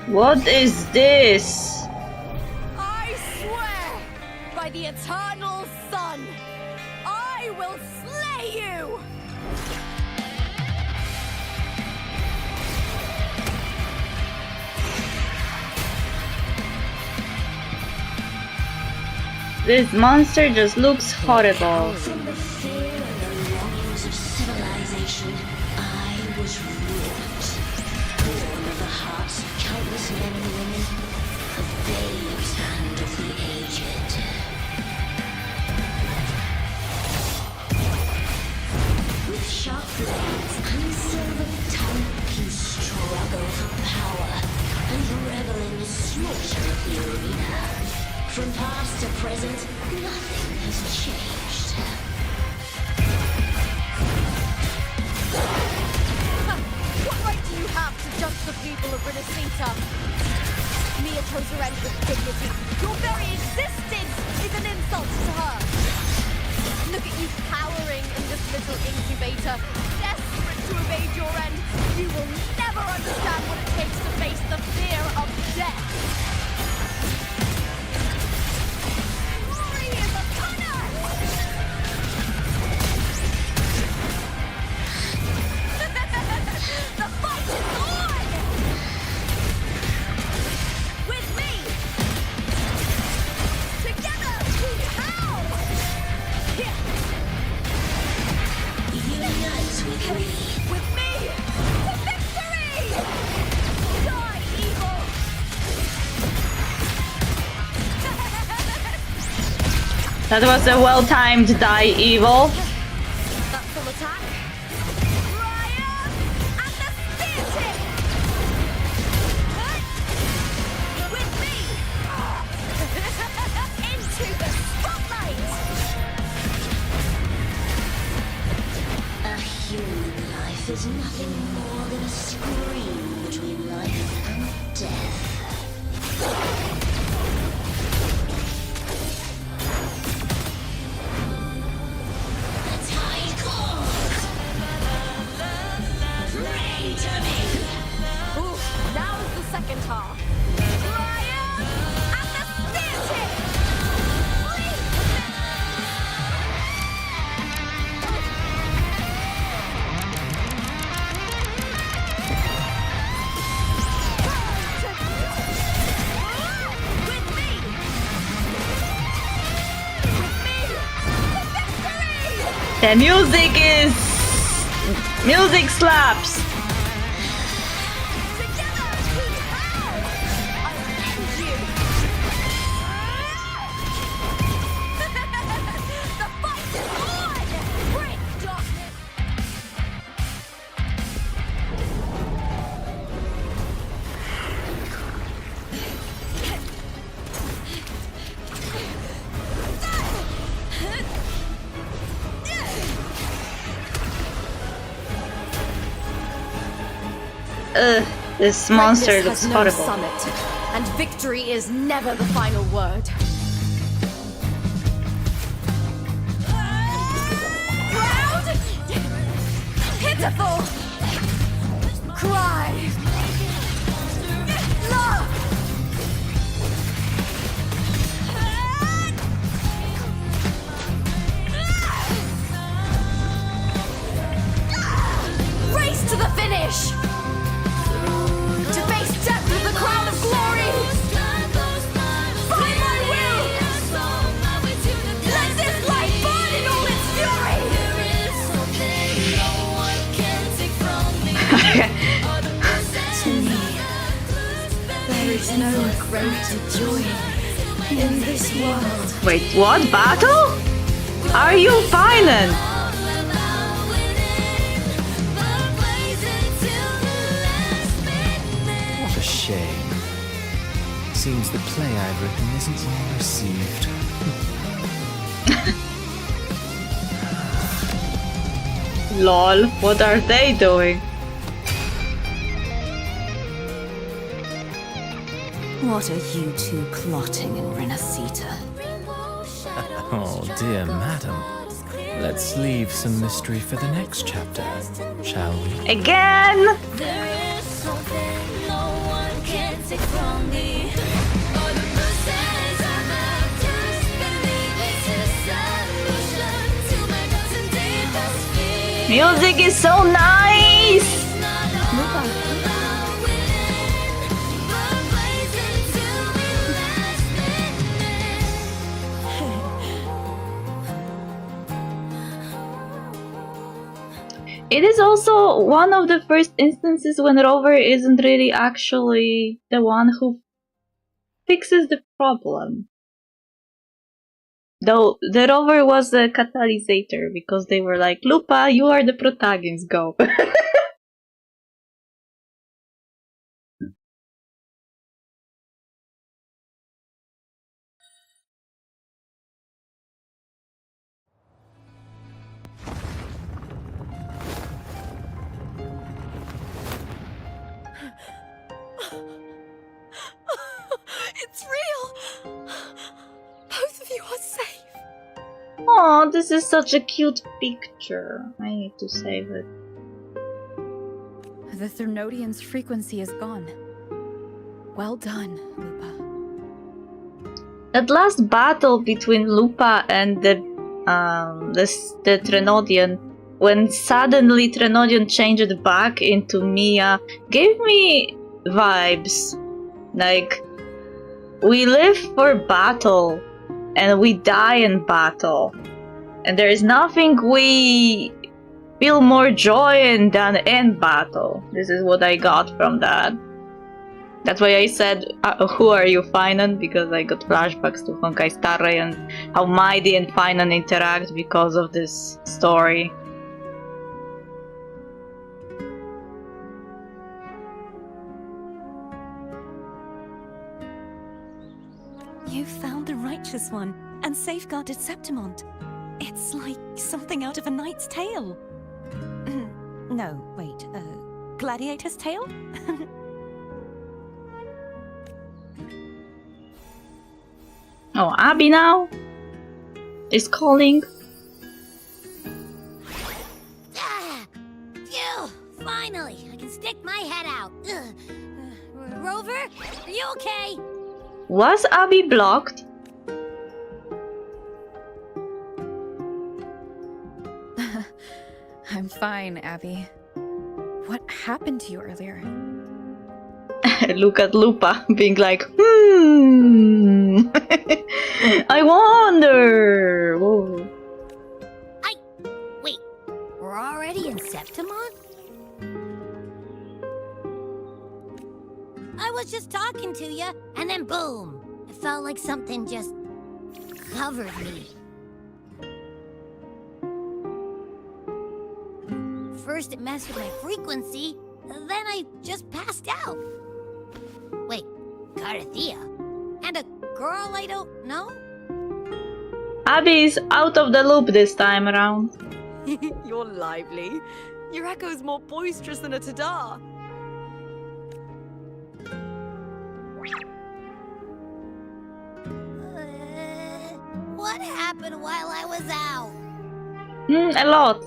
What is this? I swear by the eternal sun, I will slay you! This monster just looks horrible. From the fear and the longings of civilization, I was ripped. Born of the hearts of countless men and women, the babes and of the aged. With sharp blades and silver tongue, you struggle for power and revel in the slaughter of the arena. From past to present, nothing has changed. What right do you have to judge the people of Renacita? Mia chose her end with dignity. Your very existence is an insult to her. Look at you cowering in this little incubator, desperate to evade your end. You will never understand what it takes to face the fear of death. The fight is on! With me! Together! How? Here! Unite with me! With me! To victory! Die, evil! That was a well-timed die, evil. That's full attack. Ryan! And the spear tip! With me! Into the spotlight! A human life is nothing more than a scream between life and death. The music slaps. This monster Greatness looks has no horrible. summit, and victory is never the final word. Proud, pitiful, cry, love. Race to the finish! To face death with the crown of glory! By my will! Let this light burn in all its fury! To me, there is no greater joy in this world. Wait, what? Battle? Are you violent? What a shame. Seems the play I've written isn't well received. Lol, what are they doing? What are you two plotting in Renacita? Oh dear madam. Let's leave some mystery for the next chapter, shall we? Again? There is something no one can take from me. All the bruises I've left, just believe it's a solution to my dozen deepest fears. Music is so nice! It is also one of the first instances when Rover isn't really actually the one who fixes the problem. Though the Rover was a catalysator because they were like, Lupa, you are the protagonist, go. It's real! Both of you are safe! Oh, this is such a cute picture. I need to save it. The Threnodian's frequency is gone. Well done, Lupa. That last battle between Lupa and the Threnodian, when suddenly Threnodian changed back into Mia, gave me vibes. Like, we live for battle, and we die in battle. And there is nothing we feel more joy in than in battle. This is what I got from that. That's why I said, who are you, Finan? Because I got flashbacks to Honkai Star Rail and how Mighty and Finan interact because of this story. You found the righteous one and safeguarded Septimont. It's like something out of a knight's tale. No, wait, gladiator's tale? Oh, Abby now is calling. Phew! Finally, I can stick my head out. Rover, are you okay? Was Abby blocked? I'm fine, Abby. What happened to you earlier? Look at Lupa being like, I wonder. Whoa. Septimon? I was just talking to you, and then boom! It felt like something just covered me. First it messed with my frequency, then I just passed out. Wait, Carthea? And a girl I don't know? Abby's out of the loop this time around. You're lively. Your echo's more boisterous than a Tadar. What happened while I was out? A lot.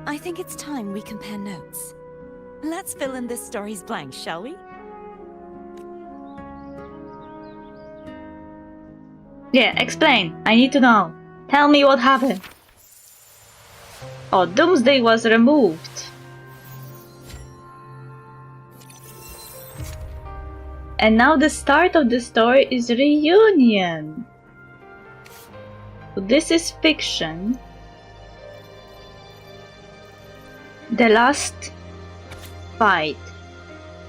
I think it's time we compare notes. Let's fill in this story's blanks, shall we? Yeah, explain. I need to know. Tell me what happened. Oh, Doomsday was removed. And now the start of the story is reunion. So this is fiction. The last fight.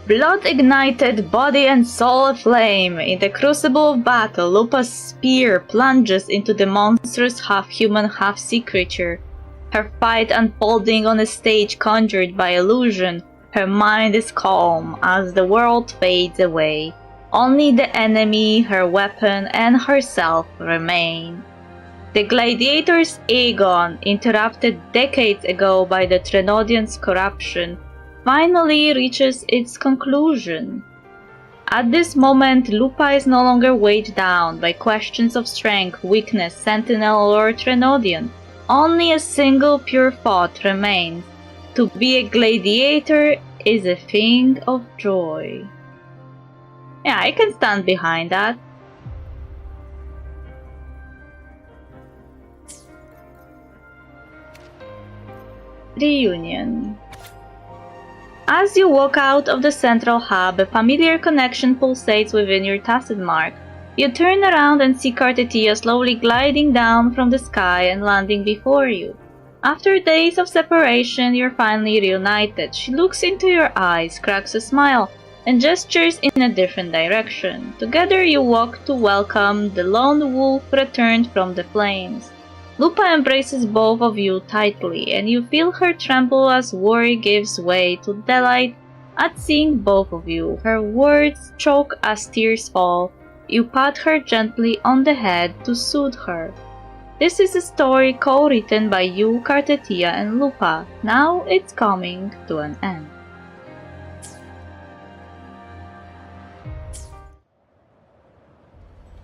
Blood ignited, body and soul aflame. In the crucible of battle, Lupa's spear plunges into the monstrous half-human, half-sea creature. Her fight unfolding on a stage conjured by illusion. Her mind is calm as the world fades away. Only the enemy, her weapon, and herself remain. The gladiator's Aegon, interrupted decades ago by the Trenodians' corruption, finally reaches its conclusion. At this moment, Lupa is no longer weighed down by questions of strength, weakness, sentinel, or Trenodian. Only a single pure thought remains. To be a gladiator is a thing of joy. Yeah, I can stand behind that. Reunion. As you walk out of the central hub, a familiar connection pulsates within your tacit mark. You turn around and see Carthea slowly gliding down from the sky and landing before you. After days of separation, you're finally reunited. She looks into your eyes, cracks a smile, and gestures in a different direction. Together you walk to welcome the lone wolf returned from the flames. Lupa embraces both of you tightly, and you feel her tremble as worry gives way to delight at seeing both of you. Her words choke as tears fall. You pat her gently on the head to soothe her. This is a story co-written by you, Carthea, and Lupa. Now it's coming to an end.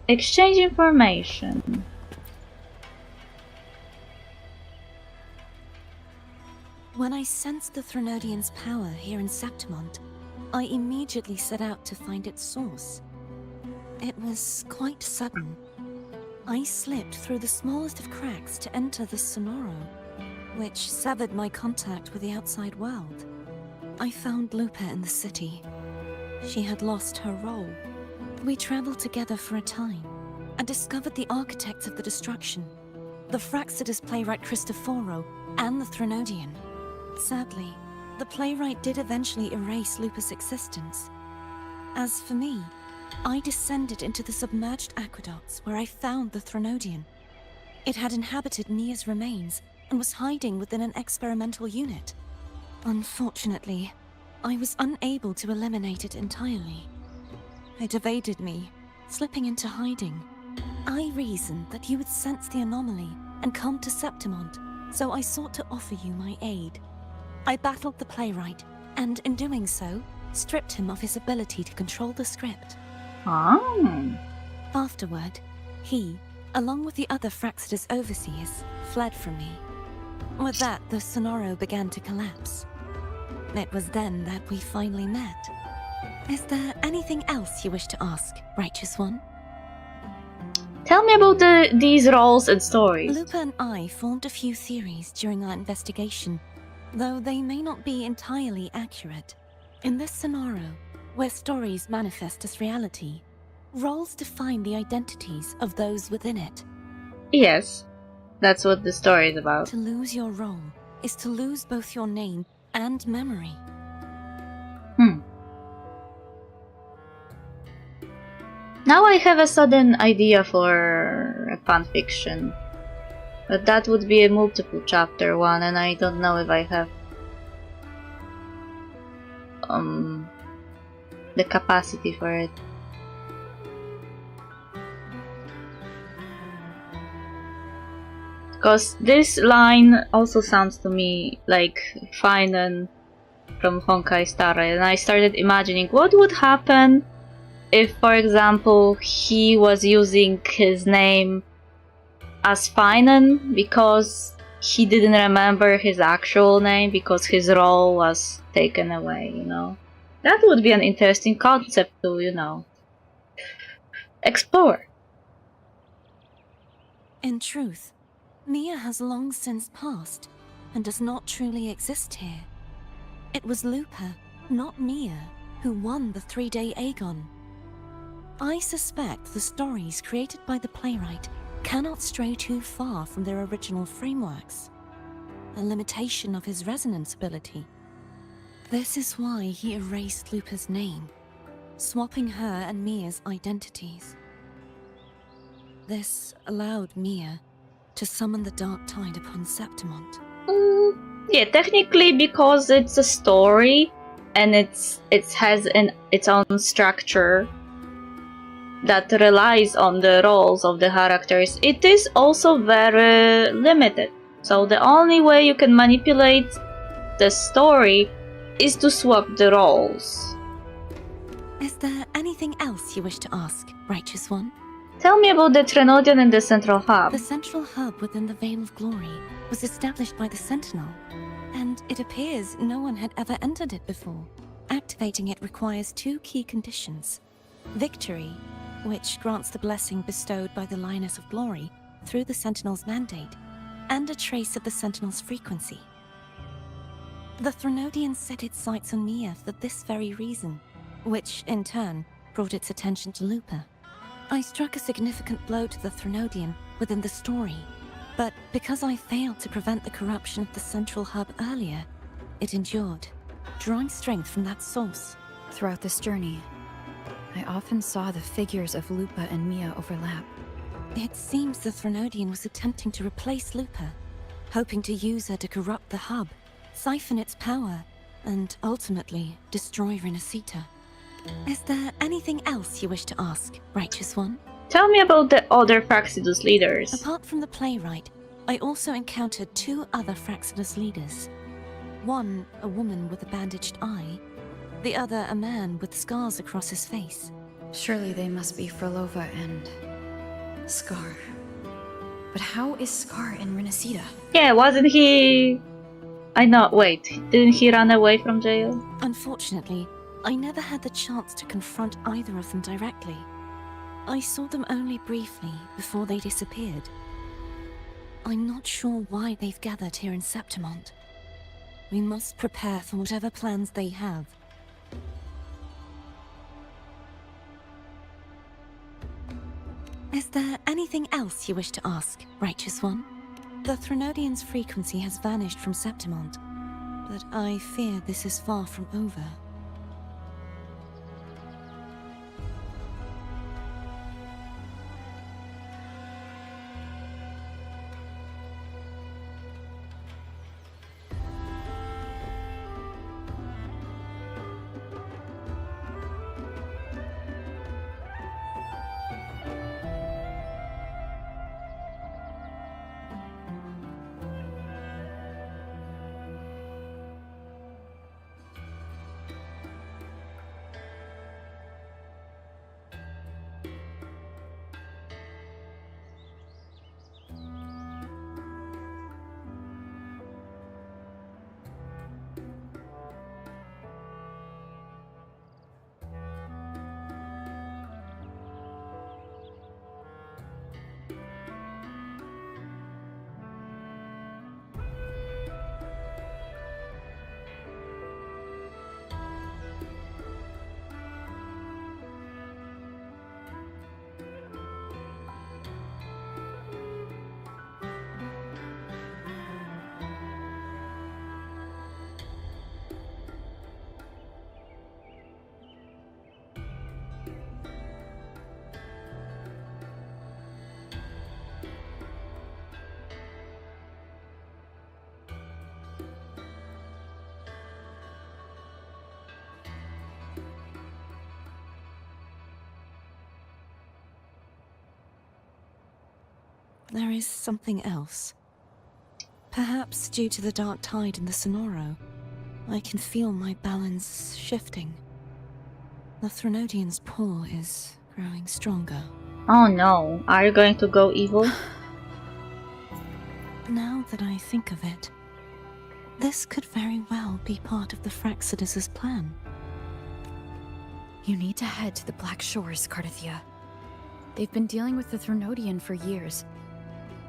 Exchange information. When I sensed the Threnodian's power here in Septimont, I immediately set out to find its source. It was quite sudden. I slipped through the smallest of cracks to enter the Sonoro, which severed my contact with the outside world. I found Lupa in the city. She had lost her role. We traveled together for a time, and discovered the architects of the destruction, the Fraxidus playwright Cristoforo, and the Threnodian. Sadly, the playwright did eventually erase Lupa's existence. As for me, I descended into the submerged aqueducts where I found the Threnodian. It had inhabited Nia's remains and was hiding within an experimental unit. Unfortunately, I was unable to eliminate it entirely. It evaded me, slipping into hiding. I reasoned that you would sense the anomaly and come to Septimont, so I sought to offer you my aid. I battled the playwright, and in doing so, stripped him of his ability to control the script. Afterward, he, along with the other Fraxidus overseers, fled from me. With that, the Sonoro began to collapse. It was then that we finally met. Is there anything else you wish to ask, Righteous One? Tell me about these roles and stories. Lupa and I formed a few theories during our investigation, though they may not be entirely accurate. In this Sonoro, where stories manifest as reality, roles define the identities of those within it. Yes, that's what the story is about. To lose your role is to lose both your name and memory. Now I have a sudden idea for a fanfiction. But that would be a multiple chapter one, and I don't know if I have the capacity for it. Because this line also sounds to me like Finan from Honkai Star Rail, and I started imagining what would happen if, for example, he was using his name as Finan because he didn't remember his actual name because his role was taken away, you know? That would be an interesting concept to, you know, explore. In truth, Mia has long since passed and does not truly exist here. It was Lupa, not Mia, who won the 3-day Aegon. I suspect the stories created by the playwright cannot stray too far from their original frameworks, a limitation of his resonance ability. This is why he erased Lupa's name, swapping her and Mia's identities. This allowed Mia to summon the Dark Tide upon Septimont. Yeah, technically because it's a story and it has its own structure that relies on the roles of the characters, it is also very limited. So the only way you can manipulate the story is to swap the roles. Is there anything else you wish to ask, Righteous One? Tell me about the Trenodian and the Central Hub. The central hub within the Veil of Glory was established by the Sentinel, and it appears no one had ever entered it before. Activating it requires 2 key conditions. Victory, which grants the blessing bestowed by the Lioness of Glory through the Sentinel's mandate, and a trace of the Sentinel's frequency. The Threnodian set its sights on Mia for this very reason, which, in turn, brought its attention to Lupa. I struck a significant blow to the Threnodian within the story, but because I failed to prevent the corruption of the central hub earlier, it endured, drawing strength from that source. Throughout this journey, I often saw the figures of Lupa and Mia overlap. It seems the Threnodian was attempting to replace Lupa, hoping to use her to corrupt the hub, siphon its power, and ultimately destroy Renacita. Is there anything else you wish to ask, Righteous One? Tell me about the other Praxidus leaders. Apart from the playwright, I also encountered 2 other Fraxidus leaders. One, a woman with a bandaged eye, the other a man with scars across his face. Surely they must be Frolova and Scar. But how is Scar in Renacita? Yeah, wasn't he... wait, didn't he run away from jail? Unfortunately, I never had the chance to confront either of them directly. I saw them only briefly before they disappeared. I'm not sure why they've gathered here in Septimont. We must prepare for whatever plans they have. Is there anything else you wish to ask, Righteous One? The Threnodian's frequency has vanished from Septimont, but I fear this is far from over. there is something else. Perhaps due to the dark tide in the Sonoro, I can feel my balance shifting. The Threnodian's pull is growing stronger. Oh no, are you going to go evil? Now that I think of it, this could very well be part of the Fraxidus' plan. You need to head to the Black Shores, Cardathia. They've been dealing with the Threnodian for years.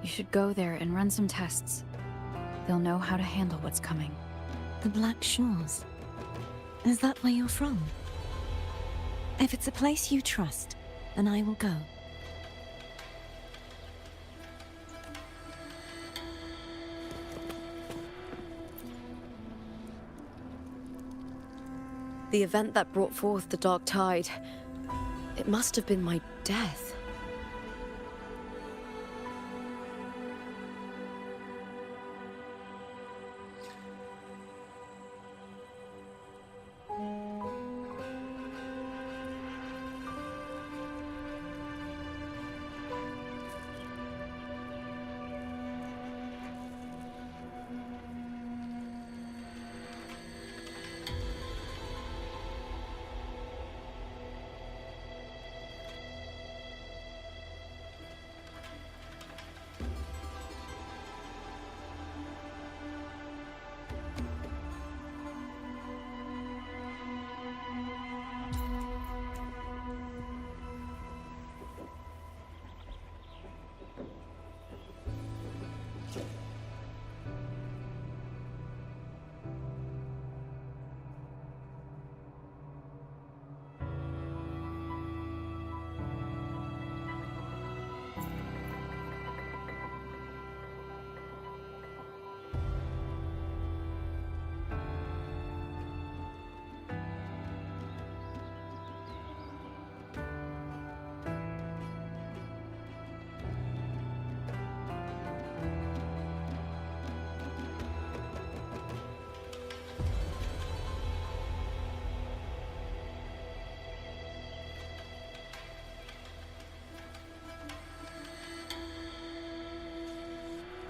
You should go there and run some tests. They'll know how to handle what's coming. The Black Shores? Is that where you're from? If it's a place you trust, then I will go. The event that brought forth the dark tide, it must have been my death.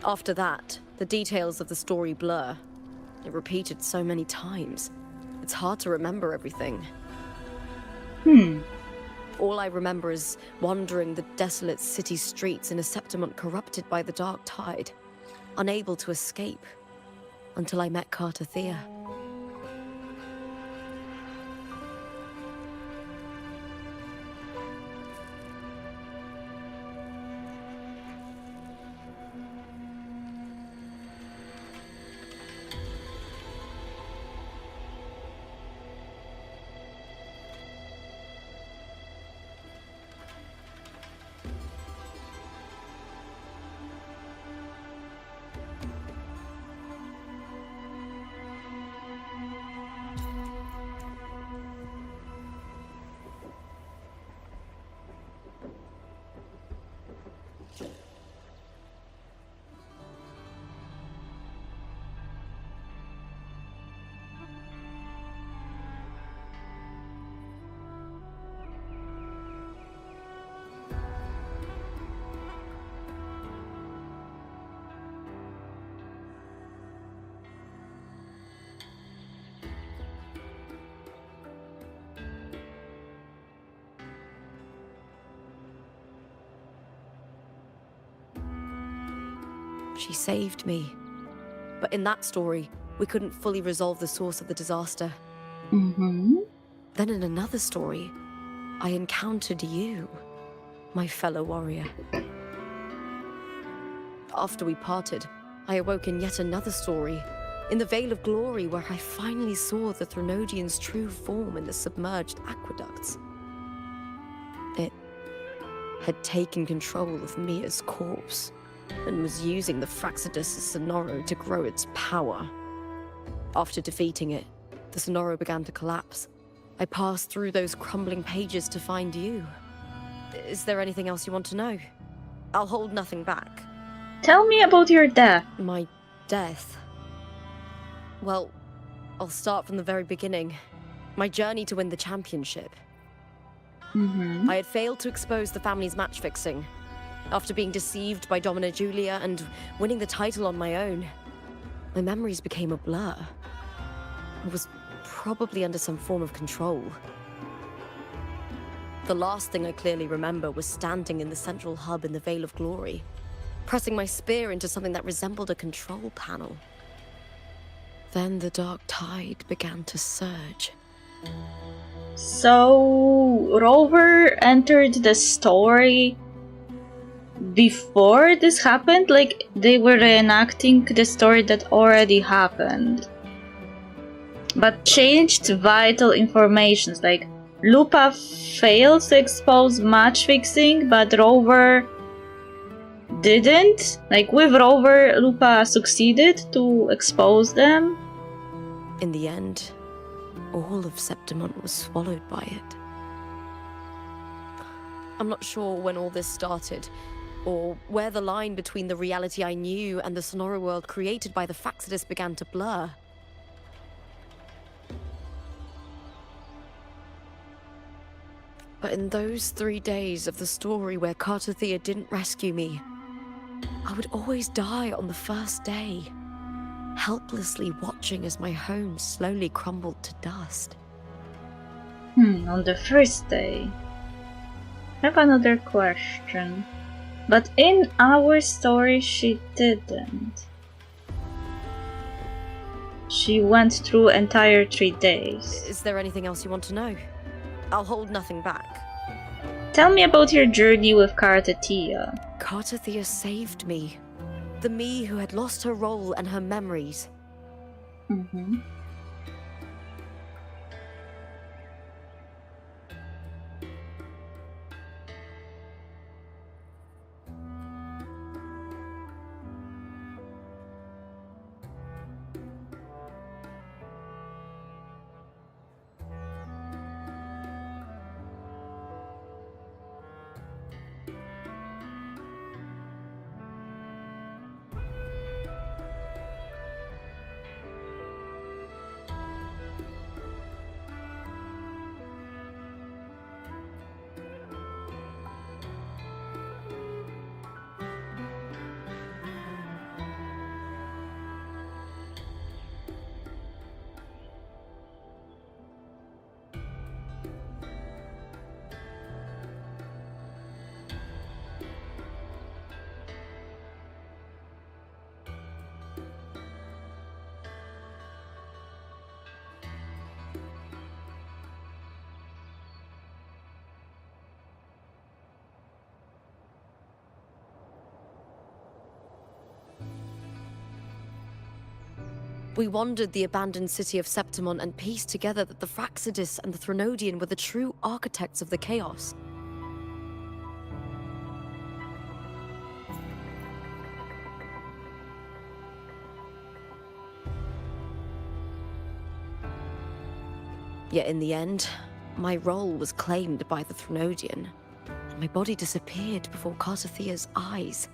After that, the details of the story blur. It repeated so many times. It's hard to remember everything. All I remember is wandering the desolate city streets in a Septimont corrupted by the dark tide, unable to escape, until I met Cardathia. She saved me. But in that story, we couldn't fully resolve the source of the disaster. Then in another story, I encountered you, my fellow warrior. After we parted, I awoke in yet another story, in the Vale of Glory, where I finally saw the Threnodian's true form in the submerged aqueducts. It had taken control of Mia's corpse, and was using the Fraxidus' Sonoro to grow its power. After defeating it, the Sonoro began to collapse. I passed through those crumbling pages to find you. Is there anything else you want to know? I'll hold nothing back. Tell me about your death. My death? Well, I'll start from the very beginning. My journey to win the championship. I had failed to expose the family's match fixing. After being deceived by Domina Julia and winning the title on my own, my memories became a blur. I was probably under some form of control. The last thing I clearly remember was standing in the central hub in the Veil of Glory, pressing my spear into something that resembled a control panel. Then the dark tide began to surge. So, Rover entered the story before this happened? Like, they were reenacting the story that already happened, but changed vital informations. Like, Lupa failed to expose match fixing, but Rover didn't. Like, with Rover, Lupa succeeded to expose them. In the end, all of Septimont was swallowed by it. I'm not sure when all this started, or where the line between the reality I knew and the Sonora world created by the Faxidus began to blur. But in those 3 days of the story where Cartothea didn't rescue me, I would always die on the first day, helplessly watching as my home slowly crumbled to dust. On the first day. I have another question. But in our story, she didn't. She went through entire 3 days. Is there anything else you want to know? I'll hold nothing back. Tell me about your journey with Cartothea. Cartothea saved me. The me who had lost her role and her memories. We wandered the abandoned city of Septimont and pieced together that the Fraxidus and the Threnodian were the true architects of the chaos. Yet in the end, my role was claimed by the Threnodian, and my body disappeared before Cartothea's eyes.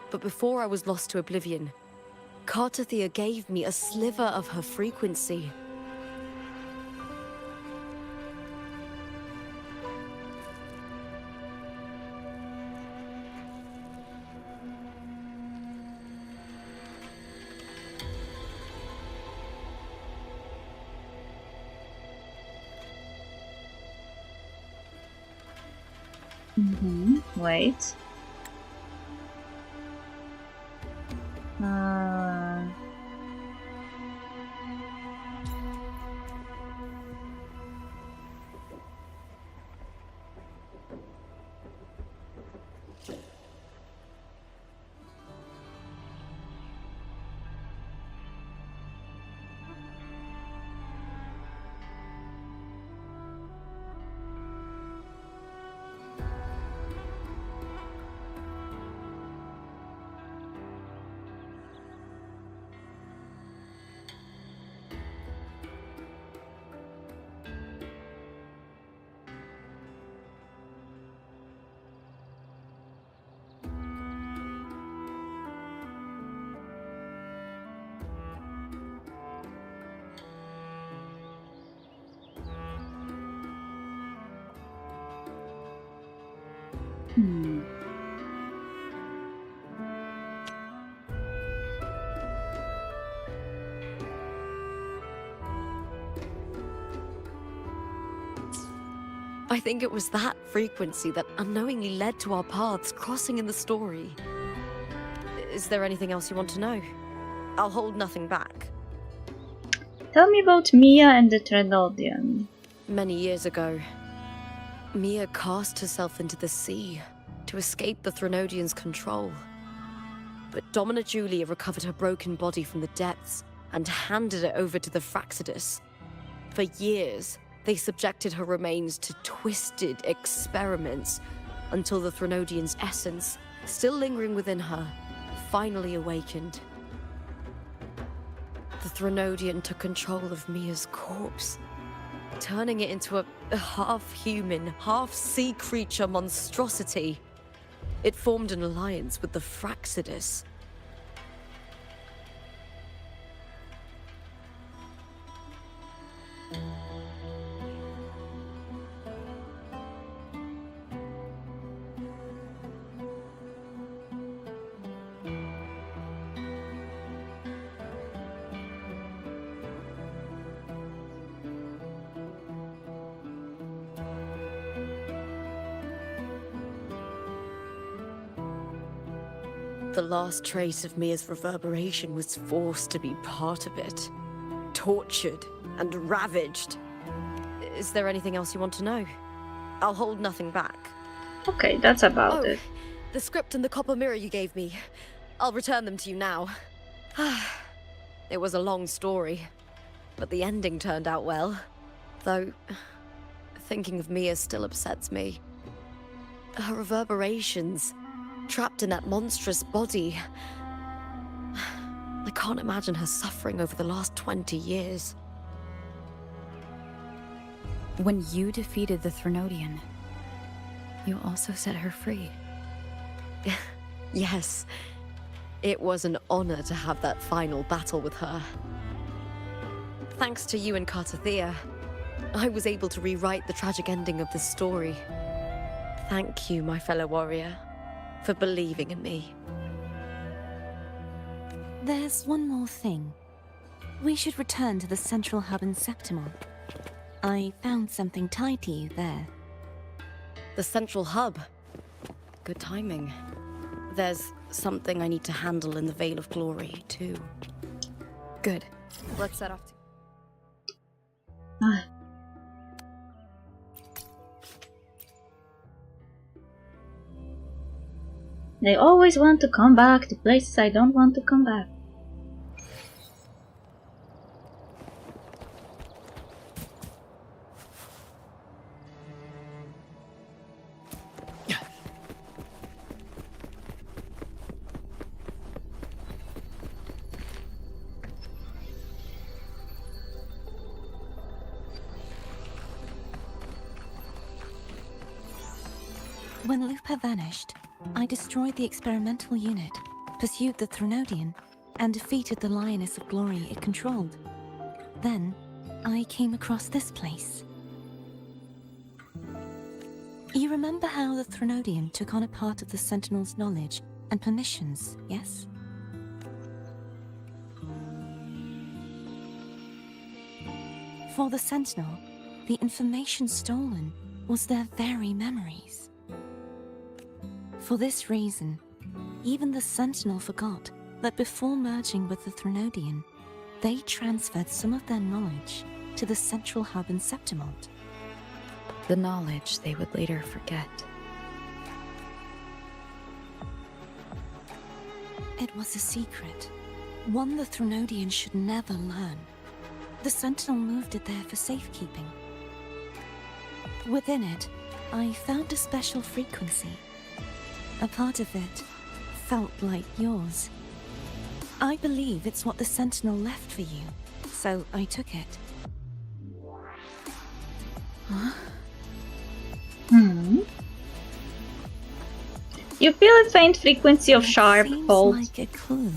But before I was lost to oblivion, Cartothea gave me a sliver of her frequency. Wait. I think it was that frequency that unknowingly led to our paths crossing in the story. Is there anything else you want to know? I'll hold nothing back. Tell me about Mia and the Trenodian. Many years ago, Mia cast herself into the sea to escape the Threnodians' control. But Domina Julia recovered her broken body from the depths and handed it over to the Fraxidus. For years, they subjected her remains to twisted experiments until the Threnodian's essence, still lingering within her, finally awakened. The Threnodian took control of Mia's corpse, turning it into a half-human, half-sea creature monstrosity. It formed an alliance with the Fraxidus. The last trace of Mia's reverberation was forced to be part of it. Tortured and ravaged. Is there anything else you want to know? I'll hold nothing back. Okay, that's about it. The script and the copper mirror you gave me. I'll return them to you now. It was a long story, but the ending turned out well. Though, thinking of Mia still upsets me. Her reverberations, trapped in that monstrous body. I can't imagine her suffering over the last 20 years. When you defeated the Threnodian, you also set her free. Yes. It was an honor to have that final battle with her. Thanks to you and Cartathea, I was able to rewrite the tragic ending of this story. Thank you, my fellow warrior, for believing in me. There's one more thing. We should return to the central hub in Septimon. I found something tied to you there. The central hub. Good timing. There's something I need to handle in the Veil of Glory, too. Good. Let's set off. They always want to come back to places I don't want to come back. When Lupa vanished, I destroyed the experimental unit, pursued the Threnodian, and defeated the Lioness of Glory it controlled. Then, I came across this place. You remember how the Threnodian took on a part of the Sentinel's knowledge and permissions, yes? For the Sentinel, the information stolen was their very memories. For this reason, even the Sentinel forgot that before merging with the Threnodian, they transferred some of their knowledge to the central hub in Septimont. The knowledge they would later forget. It was a secret, one the Threnodian should never learn. The Sentinel moved it there for safekeeping. Within it, I found a special frequency. A part of it felt like yours. I believe it's what the Sentinel left for you, so I took it. Huh? You feel a faint frequency of sharp Seems pulse. like a clue.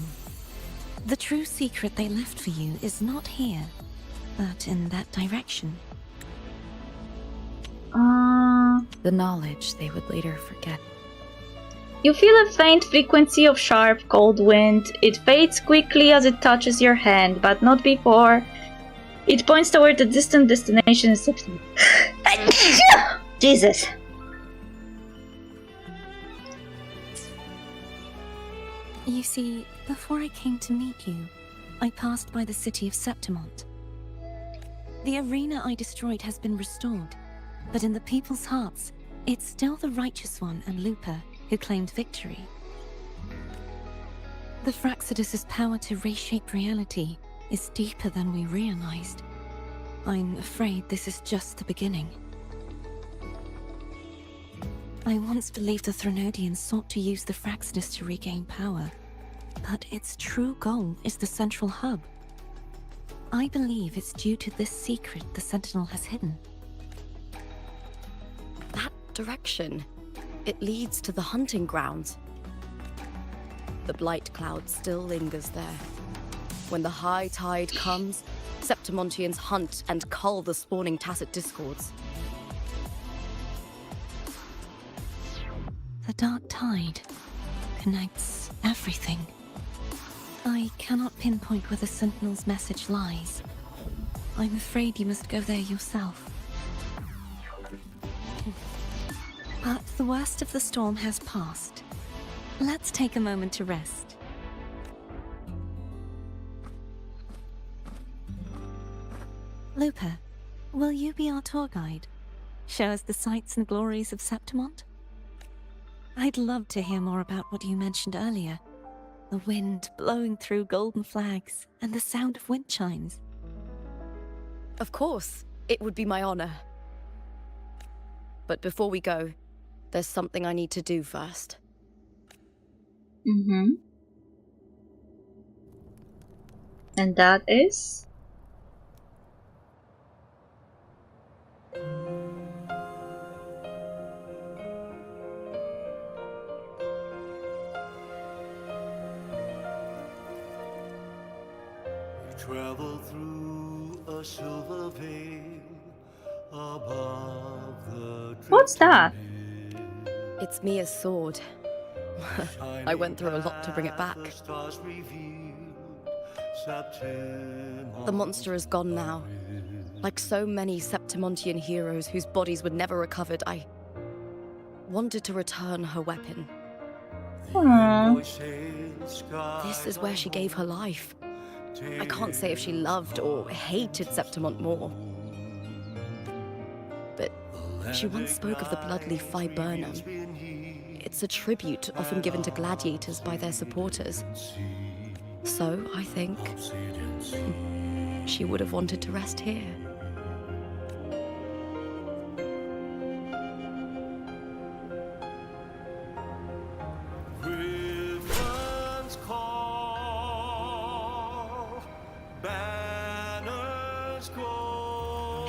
The true secret they left for you is not here, but in that direction. The knowledge they would later forget. You feel a faint frequency of sharp, cold wind. It fades quickly as it touches your hand, but not before. It points toward the distant destination. Jesus. You see, before I came to meet you, I passed by the city of Septimont. The arena I destroyed has been restored, but in the people's hearts, it's still the Righteous One and Lupa who claimed victory. The Fraxidus' power to reshape reality is deeper than we realized. I'm afraid this is just the beginning. I once believed the Threnodians sought to use the Fraxidus to regain power, but its true goal is the central hub. I believe it's due to this secret the Sentinel has hidden. That direction, it leads to the hunting grounds. The blight cloud still lingers there. When the high tide comes, Septimontians hunt and cull the spawning Tacit Discords. The dark tide connects everything. I cannot pinpoint where the Sentinel's message lies. I'm afraid you must go there yourself. But the worst of the storm has passed. Let's take a moment to rest. Lupa, will you be our tour guide? Show us the sights and glories of Septimont? I'd love to hear more about what you mentioned earlier. The wind blowing through golden flags and the sound of wind chimes. Of course, it would be my honor. But before we go, there's something I need to do first. Mm-hmm. And that is? Travel through a silver veil above the What's that? It's Mia's sword. I went through a lot to bring it back. The monster is gone now. Like so many Septimontian heroes whose bodies were never recovered, I wanted to return her weapon. Aww. This is where she gave her life. I can't say if she loved or hated Septimont more. But she once spoke of the bloodleaf viburnum. It's a tribute often given to gladiators by their supporters. So, I think, she would have wanted to rest here.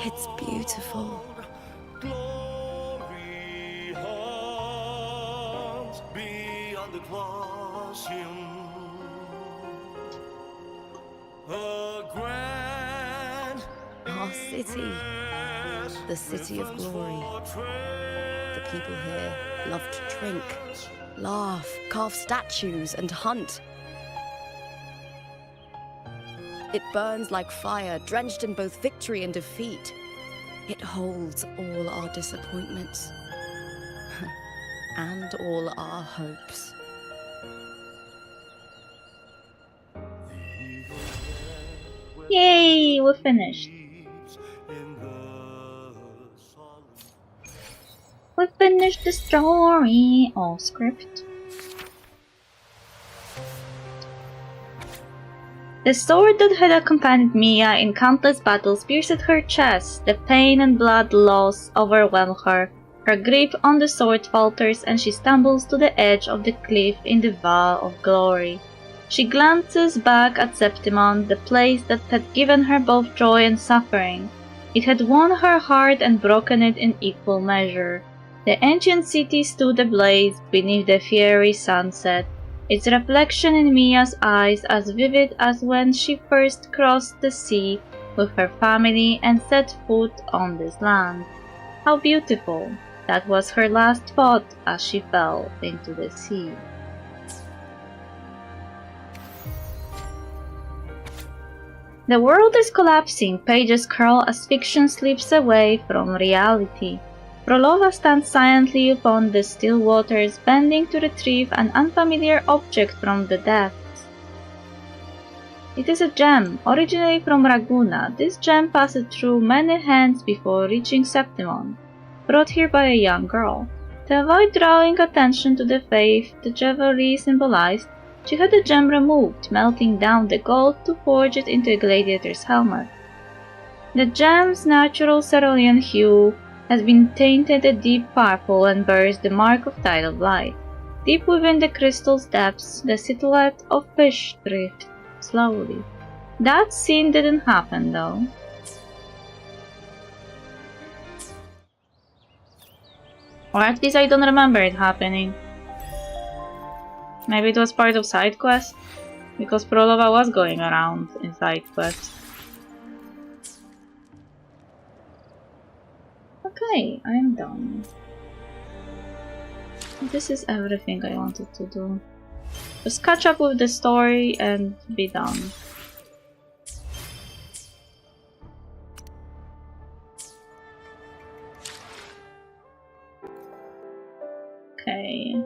It's beautiful. Glory hangs beyond the Colosseum. A grand Our city. The city of glory. The people here love to drink, laugh, carve statues, and hunt. It burns like fire, drenched in both victory and defeat. It holds all our disappointments. And all our hopes. Yay, we're finished. We finished the story. Oh, script. The sword that had accompanied Mia in countless battles pierced her chest. The pain and blood loss overwhelm her. Her grip on the sword falters and she stumbles to the edge of the cliff in the Val of Glory. She glances back at Septimont, the place that had given her both joy and suffering. It had won her heart and broken it in equal measure. The ancient city stood ablaze beneath the fiery sunset, its reflection in Mia's eyes as vivid as when she first crossed the sea with her family and set foot on this land. How beautiful! That was her last thought as she fell into the sea. The world is collapsing, pages curl as fiction slips away from reality. Prolova stands silently upon the still waters, bending to retrieve an unfamiliar object from the depths. It is a gem, originally from Raguna. This gem passed through many hands before reaching Septimon, brought here by a young girl. To avoid drawing attention to the faith the jewelry symbolized, she had the gem removed, melting down the gold to forge it into a gladiator's helmet. The gem's natural cerulean hue has been tainted a deep purple and bears the mark of tidal light. Deep within the crystal's depths, the silhouette of fish drifts slowly. That scene didn't happen, though. Or at least I don't remember it happening. Maybe it was part of side quest? Because Prolova was going around in side quests. Okay, I am done. This is everything I wanted to do. Just catch up with the story and be done. Okay.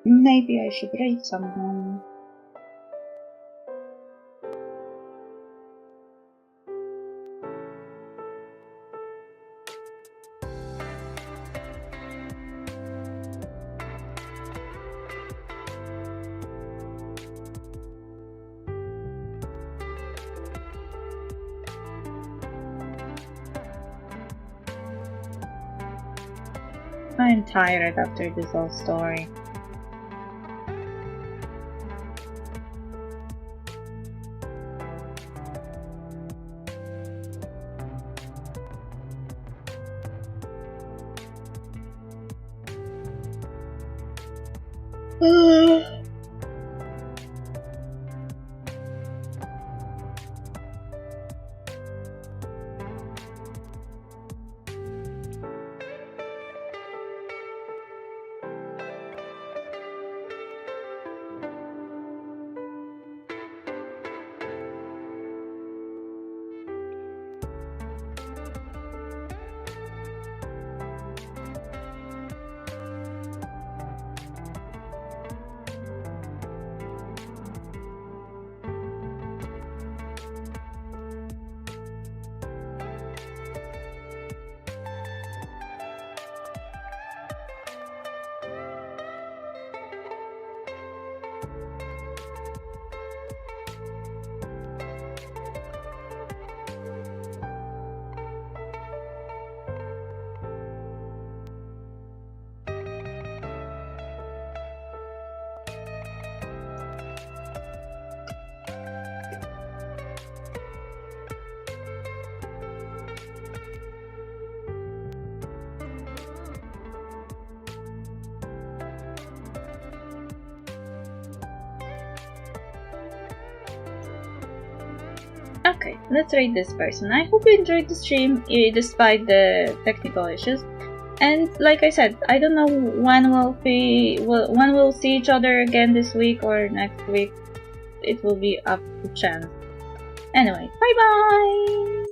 Maybe I should raid someone. I am tired after this whole story. Okay, let's rate this person. I hope you enjoyed the stream despite the technical issues. And like I said, I don't know when we'll see each other again this week or next week. It will be up to chance. Anyway, bye bye!